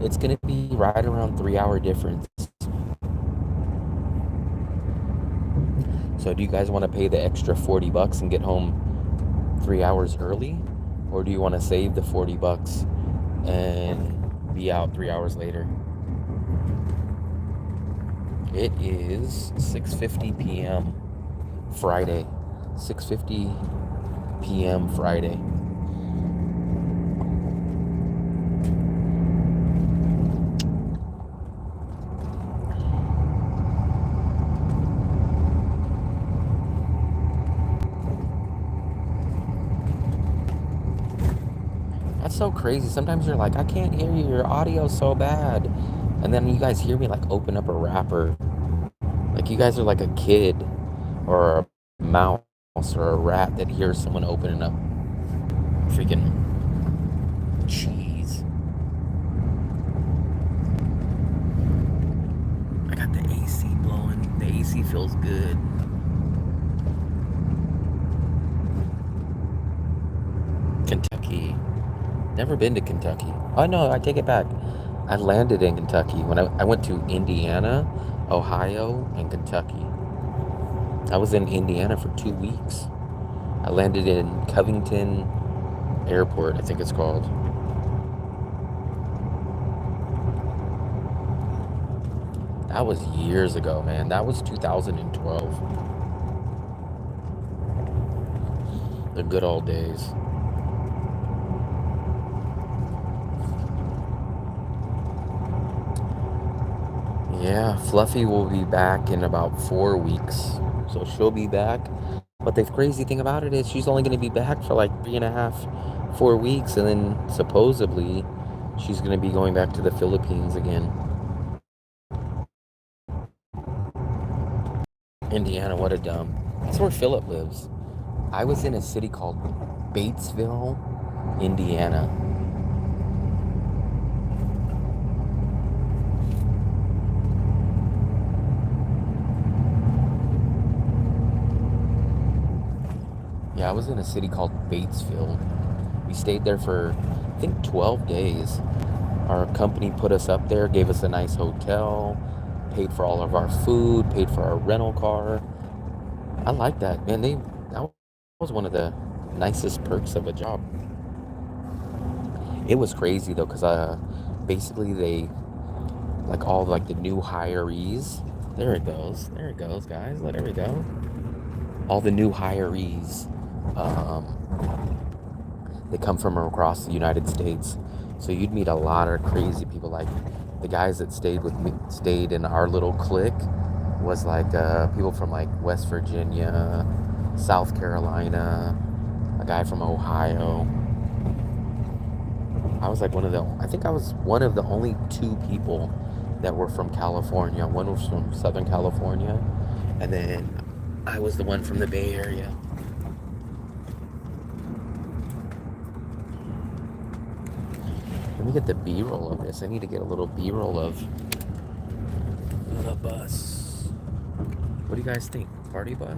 it's gonna be right around 3 hour difference. So do you guys want to pay the extra $40 and get home 3 hours early? Or do you want to save the $40 and be out 3 hours later? It is 6:50 p.m. Friday. 6:50 p.m. Friday. That's so crazy. Sometimes you're like, I can't hear you. Your audio's so bad. And then you guys hear me like open up a wrapper. Like you guys are like a kid or a mouse or a rat that hears someone opening up freaking cheese. I got the AC blowing. The AC feels good. Kentucky. Never been to Kentucky. Oh no, I take it back. I landed in Kentucky when I went to Indiana, Ohio, and Kentucky. I was in Indiana for 2 weeks. I landed in Covington Airport, I think it's called. That was years ago, man. That was 2012. The good old days. Yeah, Fluffy will be back in about 4 weeks. So she'll be back. But the crazy thing about it is she's only going to be back for like 3.5, 4 weeks. And then supposedly she's going to be going back to the Philippines again. Indiana, what a dumb. That's where Philip lives. I was in a city called Batesville, Indiana. Yeah, I was in a city called Batesville. We stayed there for, I think, 12 days. Our company put us up there, gave us a nice hotel, paid for all of our food, paid for our rental car. I like that, man. That was one of the nicest perks of a job. It was crazy though, cause basically they like all like the new hirees. There it goes, guys. There we go. All the new hirees. Um, they come from across the United States. So you'd meet a lot of crazy people. Like the guys that stayed with me, stayed in our little clique, was like people from like West Virginia, South Carolina, a guy from Ohio. I think I was one of the only two people that were from California. One was from Southern California, and then I was the one from the Bay Area. Let me get the B-roll of this. I need to get a little B-roll of the bus. What do you guys think? Party bus?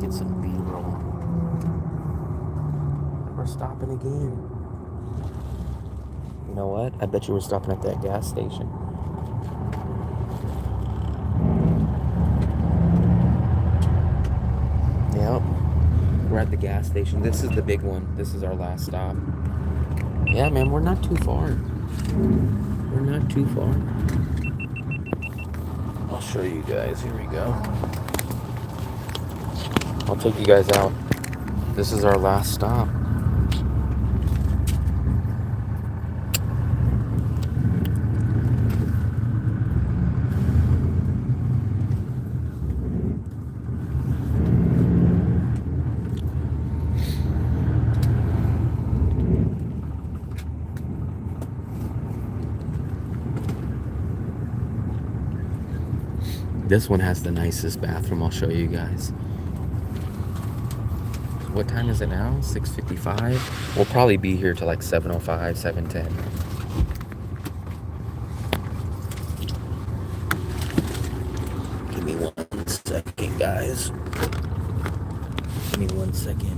Get some B-roll. We're stopping again. You know what? I bet you we're stopping at that gas station. Yep. We're at the gas station. This is the big one. This is our last stop. Yeah, man, we're not too far. We're not too far. I'll show you guys. Here we go. I'll take you guys out. This is our last stop. This one has the nicest bathroom. I'll show you guys. What time is it now? 6:55. We'll probably be here till like 7:05, 7:10. Give me 1 second, guys. Give me 1 second.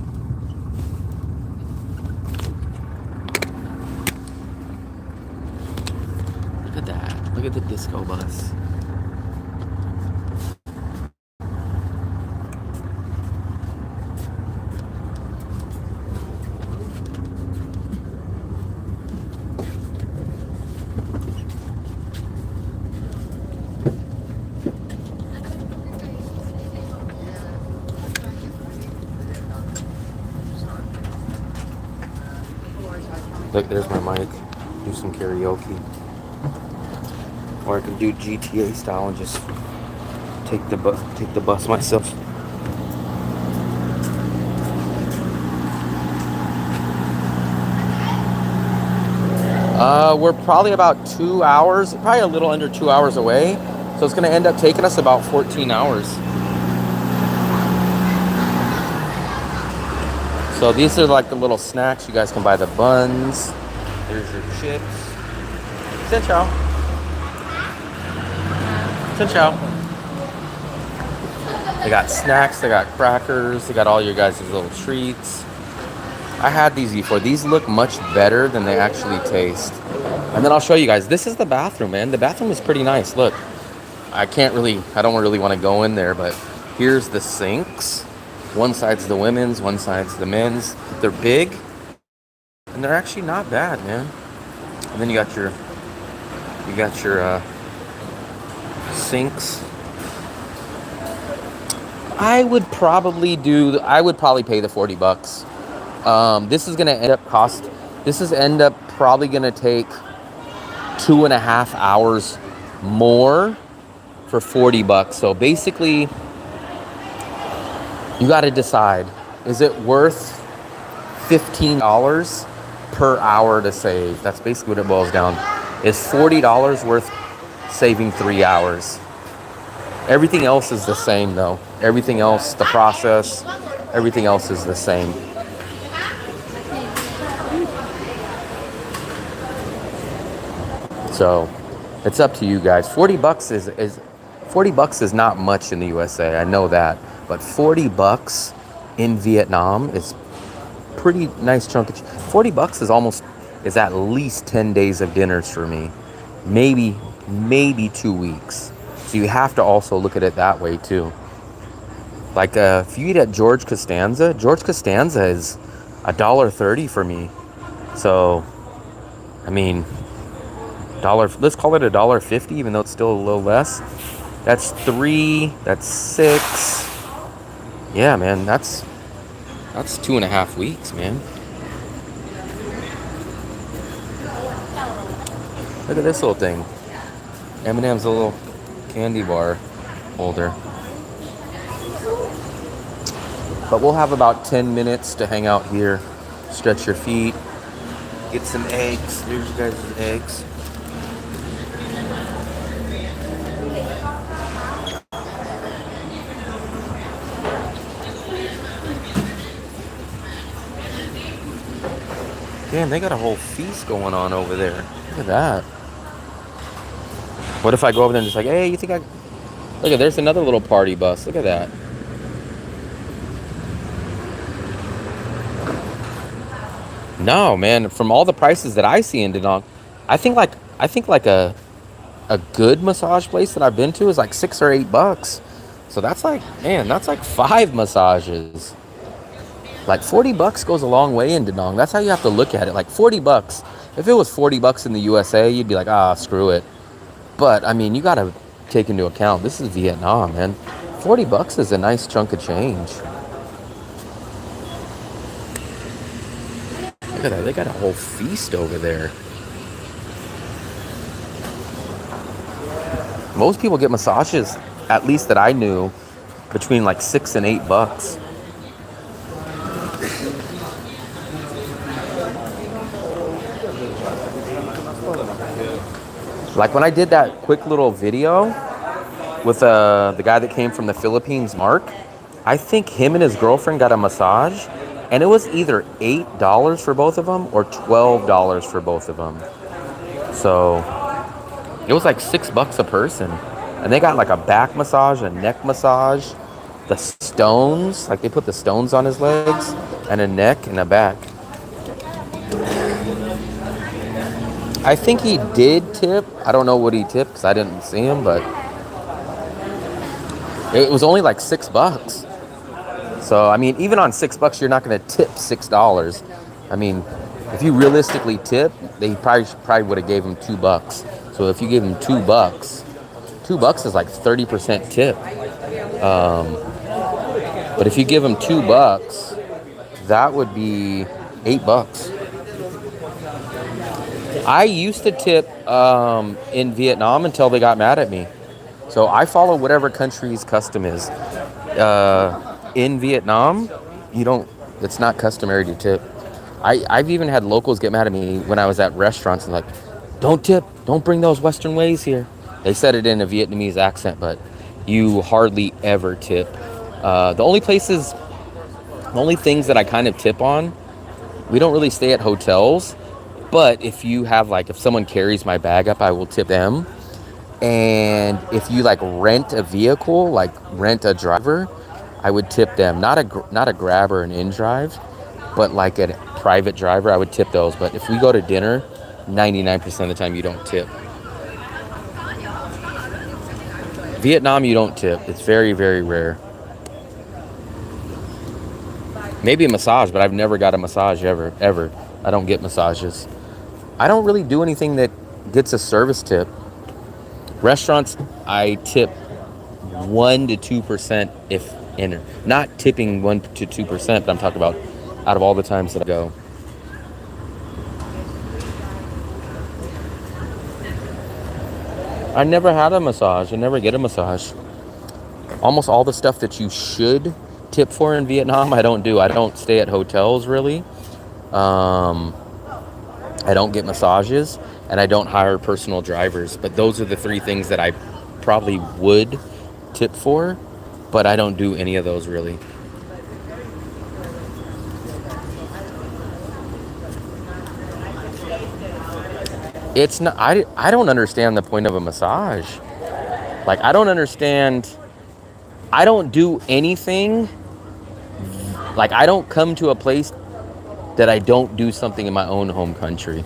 Look at that. Look at the disco bus. Look, there's my mic. Do some karaoke. Or I can do GTA style and just take the bus myself. We're probably about 2 hours, probably a little under 2 hours away. So it's gonna end up taking us about 14 hours. So these are like the little snacks. You guys can buy the buns. There's your chips. Xin chào. Xin chào. They got snacks, they got crackers, they got all your guys' little treats. I had these before. These look much better than they actually taste. And then I'll show you guys. This is the bathroom, man. The bathroom is pretty nice. Look, I don't really want to go in there, but here's the sinks. One side's the women's, one side's the men's. They're big, and they're actually not bad, man. And then you got your sinks. I would probably pay the $40. This is gonna end up probably gonna take 2.5 hours more for $40. So basically, you got to decide: is it worth $15 per hour to save? That's basically what it boils down. Is $40 worth saving 3 hours? Everything else is the same, though. Everything else, the process, everything else is the same. So it's up to you guys. $40 is not much in the USA. I know that, but $40 in Vietnam is pretty nice chunk of. $40 is at least 10 days of dinners for me, maybe 2 weeks. So you have to also look at it that way too. Like if you eat at George Costanza is $1.30 for me. So I mean, let's call it $1.50, even though it's still a little less. That's 3, that's 6. Yeah, man, that's 2.5 weeks, man. Look at this little thing. M&M's a little candy bar holder. But we'll have about 10 minutes to hang out here, stretch your feet, get some eggs. Here's you guys' eggs. Damn, they got a whole feast going on over there. Look at that. What if I go over there and just like, hey, look at, there's another little party bus. Look at that. No, man, from all the prices that I see in Da Nang, I think like a good massage place that I've been to is like $6 or $8. So that's like 5 massages. Like $40 goes a long way in Da Nang. That's how you have to look at it. Like $40. If it was $40 in the USA, you'd be like, screw it. But I mean, you gotta take into account this is Vietnam, man. $40 is a nice chunk of change. Look at that. They got a whole feast over there. Most people get massages, at least that I knew, between like $6 and $8. Like when I did that quick little video with the guy that came from the Philippines, Mark, I think him and his girlfriend got a massage, and it was either $8 for both of them or $12 for both of them. So it was like $6 a person. And they got like a back massage, a neck massage, the stones, like they put the stones on his legs, and a neck and a back. I think he did tip. I don't know what he tipped because I didn't see him, but it was only like $6. So, I mean, even on $6, you're not going to tip $6. I mean, if you realistically tip, they probably would have gave him $2. So if you give him $2, $2 is like 30% tip. But if you give him $2, that would be $8. I used to tip in Vietnam until they got mad at me. So I follow whatever country's custom is. In Vietnam, it's not customary to tip. I've even had locals get mad at me when I was at restaurants and like, don't tip, don't bring those Western ways here. They said it in a Vietnamese accent, but you hardly ever tip. The only things that I kind of tip on, we don't really stay at hotels. But if someone carries my bag up, I will tip them. And if you like rent a vehicle, like rent a driver, I would tip them. Not a Grab or an InDrive, but like a private driver, I would tip those. But if we go to dinner, 99% of the time you don't tip. Vietnam, you don't tip. It's very, very rare. Maybe a massage, but I've never got a massage ever. I don't get massages. I don't really do anything that gets a service tip. Restaurants, I tip 1 to 2% if in. Not tipping 1 to 2%, but I'm talking about out of all the times that I go. I never had a massage. I never get a massage. Almost all the stuff that you should tip for in Vietnam, I don't do. I don't stay at hotels really. I don't get massages, and I don't hire personal drivers. But those are the three things that I probably would tip for, but I don't do any of those really. It's not. I don't understand the point of a massage. Like I don't understand. I don't do anything. Like I don't come to a place that I don't do something in my own home country.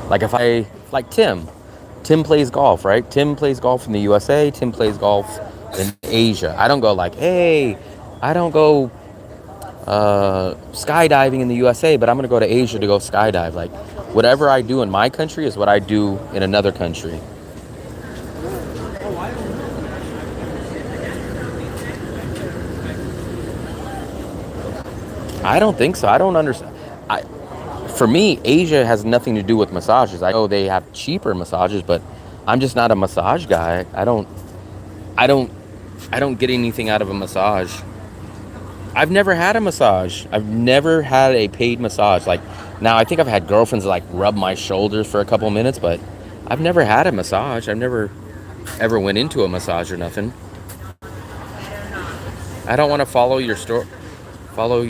Like if I like Tim plays golf, right? Tim plays golf in the USA. Tim plays golf in Asia. I don't go like, hey, I don't go skydiving in the USA, but I'm gonna go to Asia to go skydive. Like whatever I do in my country is what I do in another country. I don't think so. I don't understand. For me, Asia has nothing to do with massages. I know they have cheaper massages, but I'm just not a massage guy. I don't, I don't get anything out of a massage. I've never had a massage. I've never had a paid massage. Like now, I think I've had girlfriends like rub my shoulders for a couple minutes, but I've never had a massage. I've never ever went into a massage or nothing. I don't want to follow your story. Follow.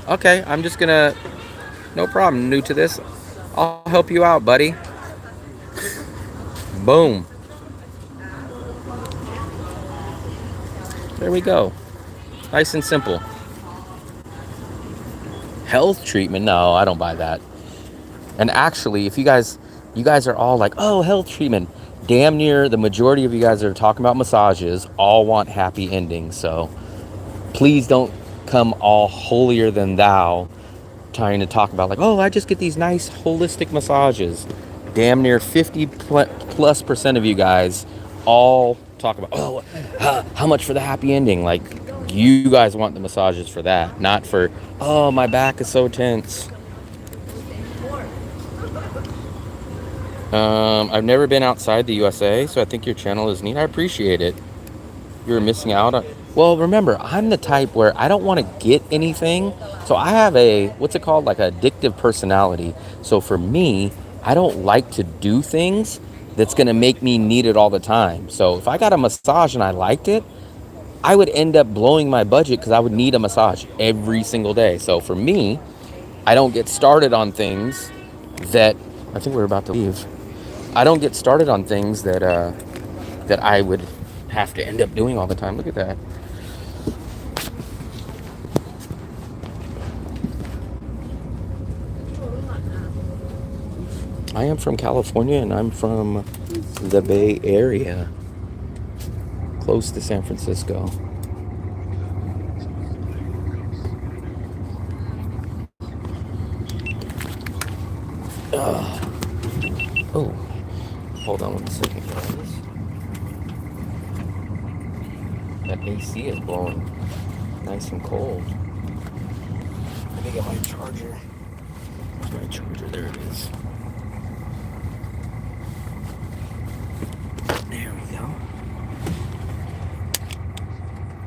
Okay, I'm just gonna. No problem. New to this, I'll help you out, buddy. Boom. There we go. Nice and simple. Health treatment? No, I don't buy that. And actually, if you guys are all like, oh, health treatment. Damn near the majority of you guys that are talking about massages all want happy endings. So please don't come all holier than thou trying to talk about like, oh, I just get these nice holistic massages. Damn near 50+% of you guys all talk about, oh, how much for the happy ending? Like, you guys want the massages for that, not for, oh, my back is so tense. I've never been outside the USA, so I think your channel is neat. I appreciate it. You're missing out on. Well, remember, I'm the type where I don't want to get anything. So I have what's it called? Like an addictive personality. So for me, I don't like to do things that's going to make me need it all the time. So if I got a massage and I liked it, I would end up blowing my budget because I would need a massage every single day. So for me, I don't get started on things that I think we're about to leave. I don't get started on things that I would have to end up doing all the time. Look at that. I am from California and I'm from the Bay Area, close to San Francisco. Oh, hold on 1 second, guys. That AC is blowing nice and cold. Let me get my charger. Where's my charger? There it is. There we go.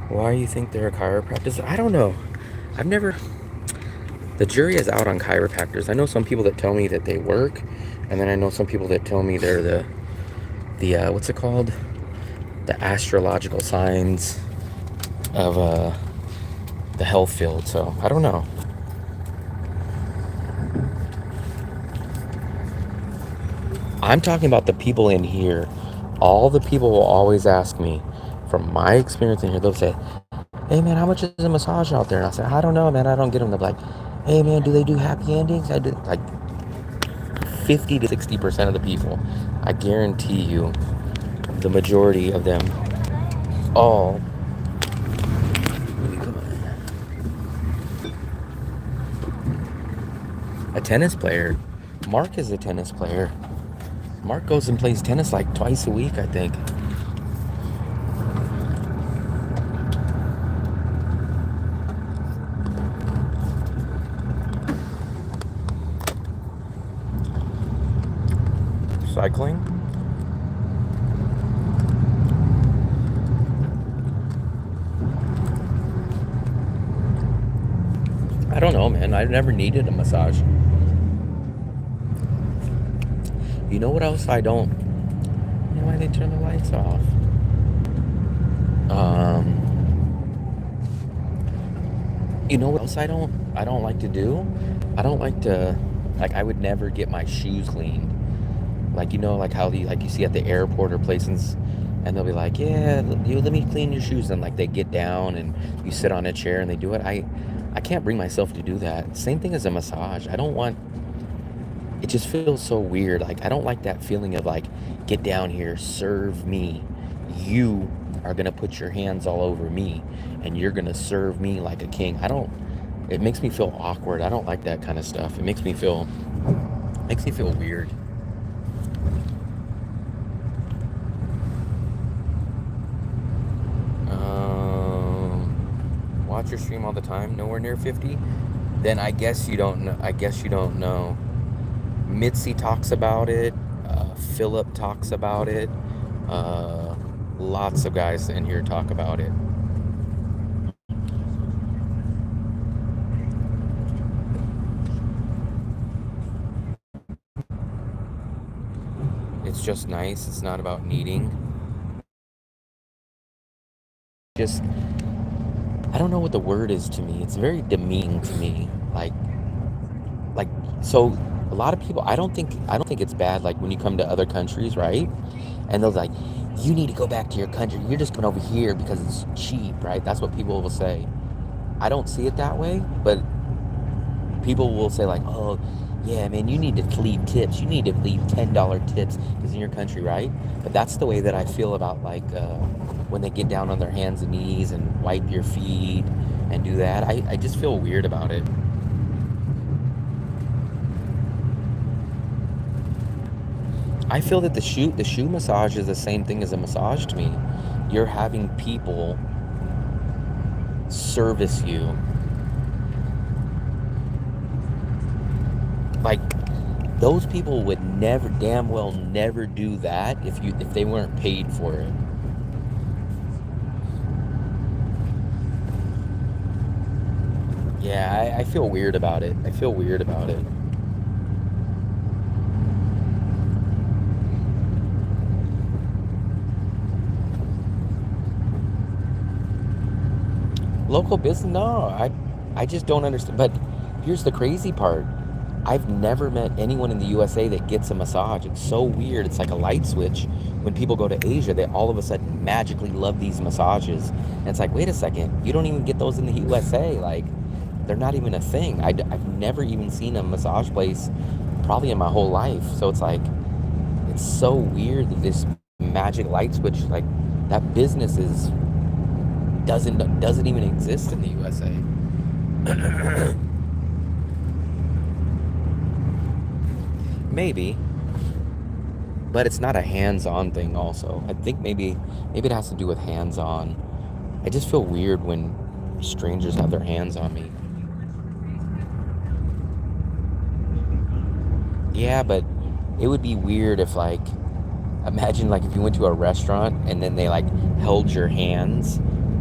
Why do you think they're a chiropractor? I don't know. I've never... The jury is out on chiropractors. I know some people that tell me that they work, and then I know some people that tell me they're the what's it called? The astrological signs of the health field. So I don't know. I'm talking about the people in here. All the people will always ask me, from my experience in here, they'll say, hey man, how much is a massage out there? And I'll say, I don't know, man, I don't get them. They're like, hey man, do they do happy endings? I do. Like 50 to 60% of the people, I guarantee you, the majority of them all, a tennis player. Mark is a tennis player. Mark goes and plays tennis like twice a week, I think. Cycling? I don't know, man. I've never needed a massage. You know what else I don't? You know why they turn the lights off? You know what else I don't like to do? I don't like to, like, I would never get my shoes cleaned. Like, you know, like how you see at the airport or places, and they'll be like, yeah, let me clean your shoes. And like they get down and you sit on a chair and they do it. I can't bring myself to do that. Same thing as a massage. I don't want, it just feels so weird. Like, I don't like that feeling of like, get down here, serve me. You are going to put your hands all over me and you're going to serve me like a king. It makes me feel awkward. I don't like that kind of stuff. It makes me feel weird. Watch your stream all the time, nowhere near 50? Then I guess you don't know. Mitzi talks about it. Philip talks about it. Lots of guys in here talk about it. It's just nice. It's not about needing. Just, I don't know what the word is to me. It's very demeaning to me. Like, so a lot of people, I don't think it's bad. Like when you come to other countries, right? And they'll like, you need to go back to your country. You're just coming over here because it's cheap, right? That's what people will say. I don't see it that way, but people will say like, oh, yeah, man, you need to leave tips. You need to leave $10 tips because in your country, right? But that's the way that I feel about like when they get down on their hands and knees and wipe your feet and do that. I just feel weird about it. I feel that the shoe massage is the same thing as a massage to me. You're having people service you. Like, those people would damn well never do that if they weren't paid for it. Yeah, I feel weird about it. I feel weird about it. Local business? No, I just don't understand. But here's the crazy part. I've never met anyone in the USA that gets a massage. It's so weird. It's like a light switch. When people go to Asia, they all of a sudden magically love these massages. And it's like, wait a second, you don't even get those in the USA. Like, they're not even a thing. I've never even seen a massage place probably in my whole life. So it's like, it's so weird that this magic light switch, like, that business doesn't even exist in the USA. Maybe, but it's not a hands-on thing also. I think maybe it has to do with hands-on. I just feel weird when strangers have their hands on me. Yeah, but it would be weird if, like, imagine like if you went to a restaurant and then they like held your hands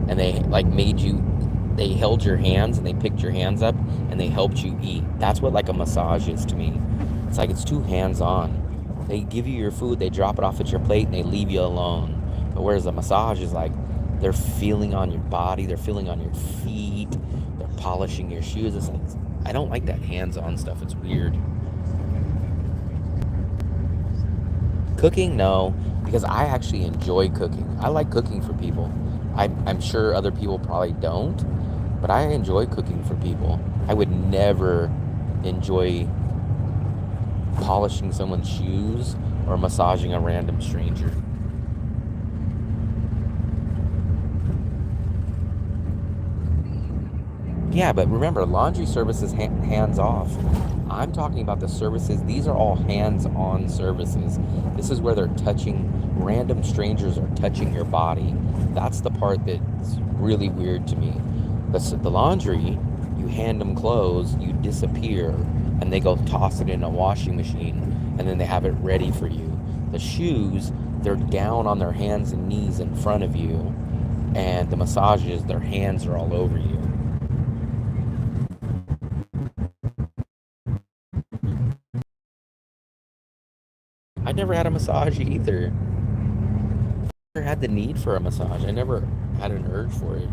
and they like they held your hands and they picked your hands up and they helped you eat. That's what like a massage is to me. It's like it's too hands-on. They give you your food, they drop it off at your plate, and they leave you alone. But whereas a massage is like they're feeling on your body, they're feeling on your feet, they're polishing your shoes. It's like, I don't like that hands-on stuff. It's weird. Cooking, no, because I actually enjoy cooking. I like cooking for people. I'm sure other people probably don't, but I enjoy cooking for people. I would never enjoy polishing someone's shoes or massaging a random stranger. Yeah, but remember, laundry service is hands off. I'm talking about the services. These are all hands-on services. This is where they're touching, random strangers are touching your body. That's the part that's really weird to me. The laundry, you hand them clothes, you disappear, and they go toss it in a washing machine, and then they have it ready for you. The shoes, they're down on their hands and knees in front of you, and the massages, their hands are all over you. I never had a massage either. Never had the need for a massage. I never had an urge for it.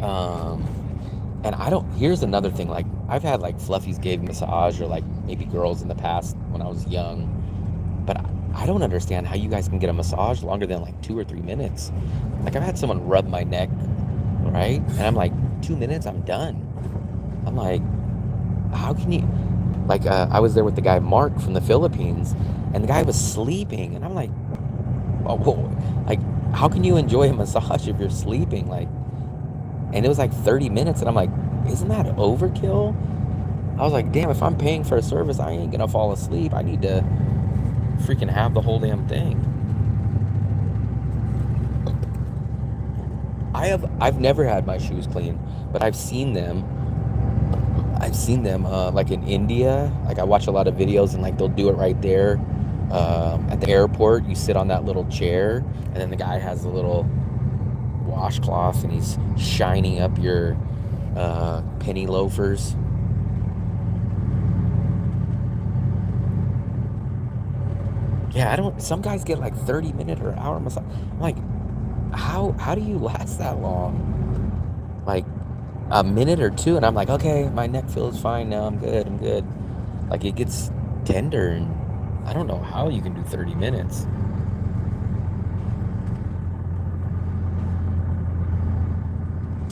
Um, and I don't. Here's another thing. Like I've had like fluffies gave massage or like maybe girls in the past when I was young. But I don't understand how you guys can get a massage longer than like 2 or 3 minutes. Like I've had someone rub my neck, right? And I'm like, 2 minutes, I'm done. I'm like, how can you? Like I was there with the guy Mark from the Philippines, and the guy was sleeping, and I'm like, whoa, like how can you enjoy a massage if you're sleeping? Like, and it was like 30 minutes, and I'm like, isn't that overkill? I was like, damn, if I'm paying for a service, I ain't gonna fall asleep. I need to freaking have the whole damn thing. I've never had my shoes clean, but I've seen them. I've seen them like in India. Like I watch a lot of videos and like they'll do it right there at the airport. You sit on that little chair, and then the guy has a little washcloth and he's shining up your penny loafers. Yeah, I don't. Some guys get like 30-minute or hour massage. I'm like, how do you last that long? Like a minute or two, and I'm like, okay, my neck feels fine now. I'm good. I'm good. Like it gets tender, and I don't know how you can do 30 minutes.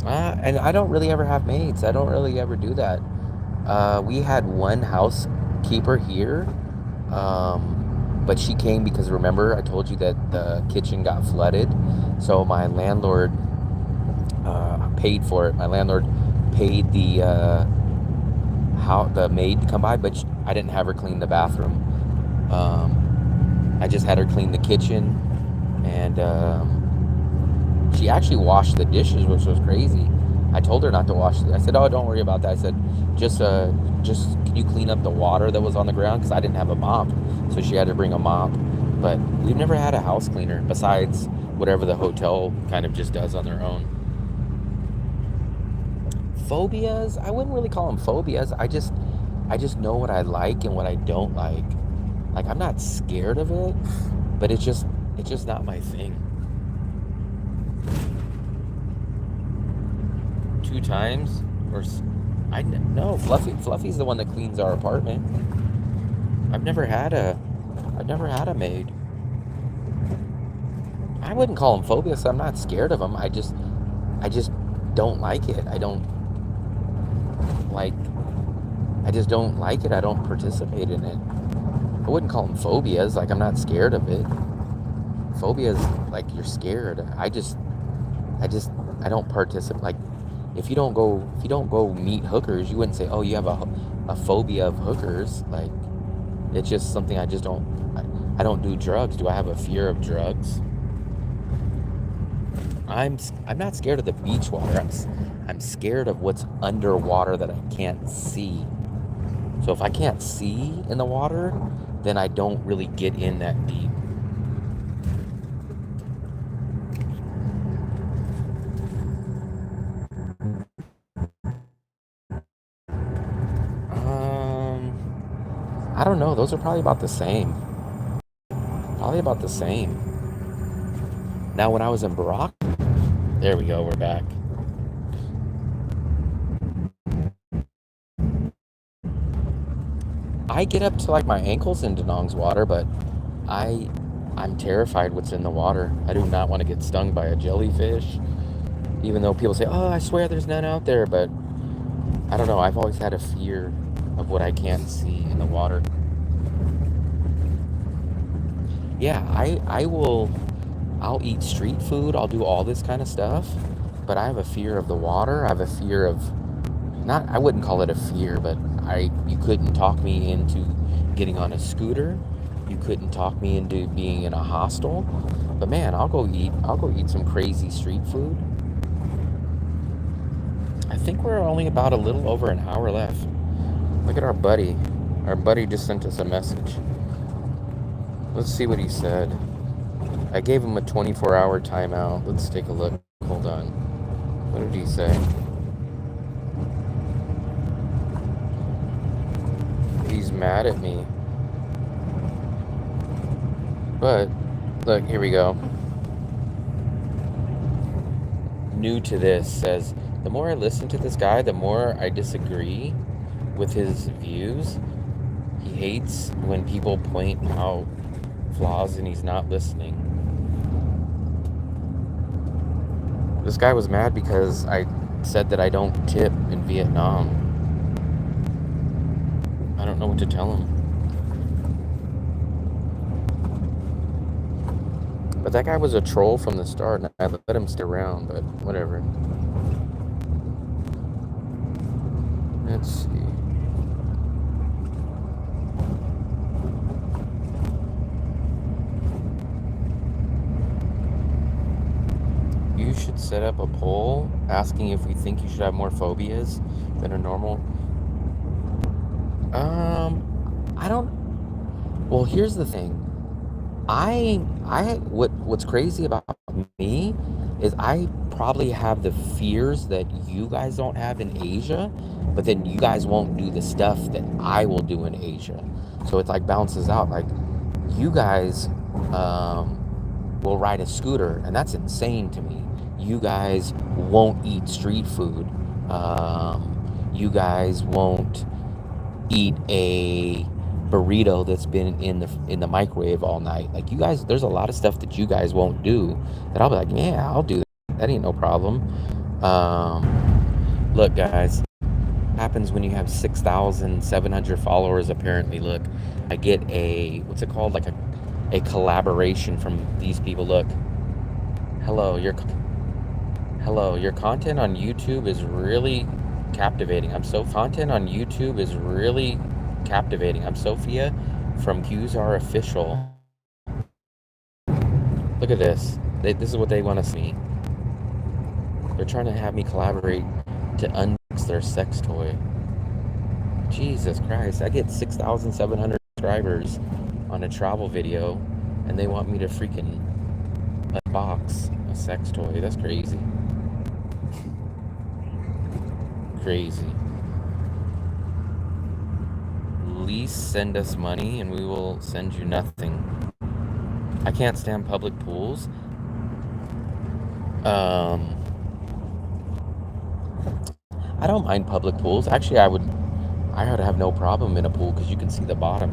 And I don't really ever have maids. I don't really ever do that. We had one housekeeper here, but she came because remember I told you that the kitchen got flooded, so my landlord paid for it. My landlord paid the maid to come by, but I didn't have her clean the bathroom. I just had her clean the kitchen, and she actually washed the dishes, which was crazy. I told her not to wash it. I said, "Oh, don't worry about that." I said, just can you clean up the water that was on the ground?" Because I didn't have a mop, so she had to bring a mop. But we've never had a house cleaner besides whatever the hotel kind of just does on their own. Phobias? I wouldn't really call them phobias. I just know what I like and what I don't like. Like I'm not scared of it, but it's just not my thing. 2 times or I no Fluffy's the one that cleans our apartment. I've never had a I've never had a maid. I wouldn't call them phobias. I'm not scared of them. I just don't like it. Like I just don't like it. I don't participate in it. I wouldn't call them phobias. Like I'm not scared of it. Phobias like you're scared. I just I don't participate. Like if you don't go meet hookers, you wouldn't say, "Oh, you have a phobia of hookers." Like it's just something I just don't. I don't do drugs. Do I have a fear of drugs? I'm not scared of the beach water. I'm scared of what's underwater that I can't see. So if I can't see in the water, then I don't really get in that deep. Um, I don't know. Those are probably about the same. Probably about the same. Now, when I was in Barack, there we go. We're back. I get up to like my ankles in Denong's water, but I I'm terrified what's in the water. I do not want to get stung by a jellyfish, even though people say, "Oh, I swear there's none out there," but I don't know. I've always had a fear of what I can't see in the water. Yeah, I'll eat street food. I'll do all this kind of stuff, but I have a fear of the water. I have a fear of, not, I wouldn't call it a fear, but you couldn't talk me into getting on a scooter. You couldn't talk me into being in a hostel. But man, I'll go eat some crazy street food. I think we're only about a little over an hour left. Look at our buddy. Our buddy just sent us a message. Let's see what he said. I gave him a 24-hour timeout. Let's take a look. Hold on. What did he say? He's mad at me. But, look, here we go. New to this says, the more I listen to this guy, the more I disagree with his views. He hates when people point out flaws and he's not listening. This guy was mad because I said that I don't tip in Vietnam. I don't know what to tell him. But that guy was a troll from the start, and I let him stay around, but whatever. Let's see. You should set up a poll asking if we think you should have more phobias than a normal. I don't. Well, here's the thing. What's crazy about me is I probably have the fears that you guys don't have in Asia, but then you guys won't do the stuff that I will do in Asia. So it like bounces out. Like you guys will ride a scooter, and that's insane to me. You guys won't eat street food. You guys won't eat a burrito that's been in the microwave all night. Like you guys, there's a lot of stuff that you guys won't do that I'll be like, yeah, I'll do that. That ain't no problem. Look, guys, happens when you have 6,700 followers. Apparently, look, I get a what's it called, like a collaboration from these people. Look, hello, your content on YouTube is really captivating. Content on YouTube is really captivating. I'm Sophia from QZR Official. Look at this. This is what they want to see. They're trying to have me collaborate to unbox their sex toy. Jesus Christ. I get 6,700 subscribers on a travel video, and they want me to freaking unbox a sex toy. That's crazy. Crazy. Least send us money and we will send you nothing. I can't stand public pools. I don't mind public pools. Actually, I would have no problem in a pool because you can see the bottom.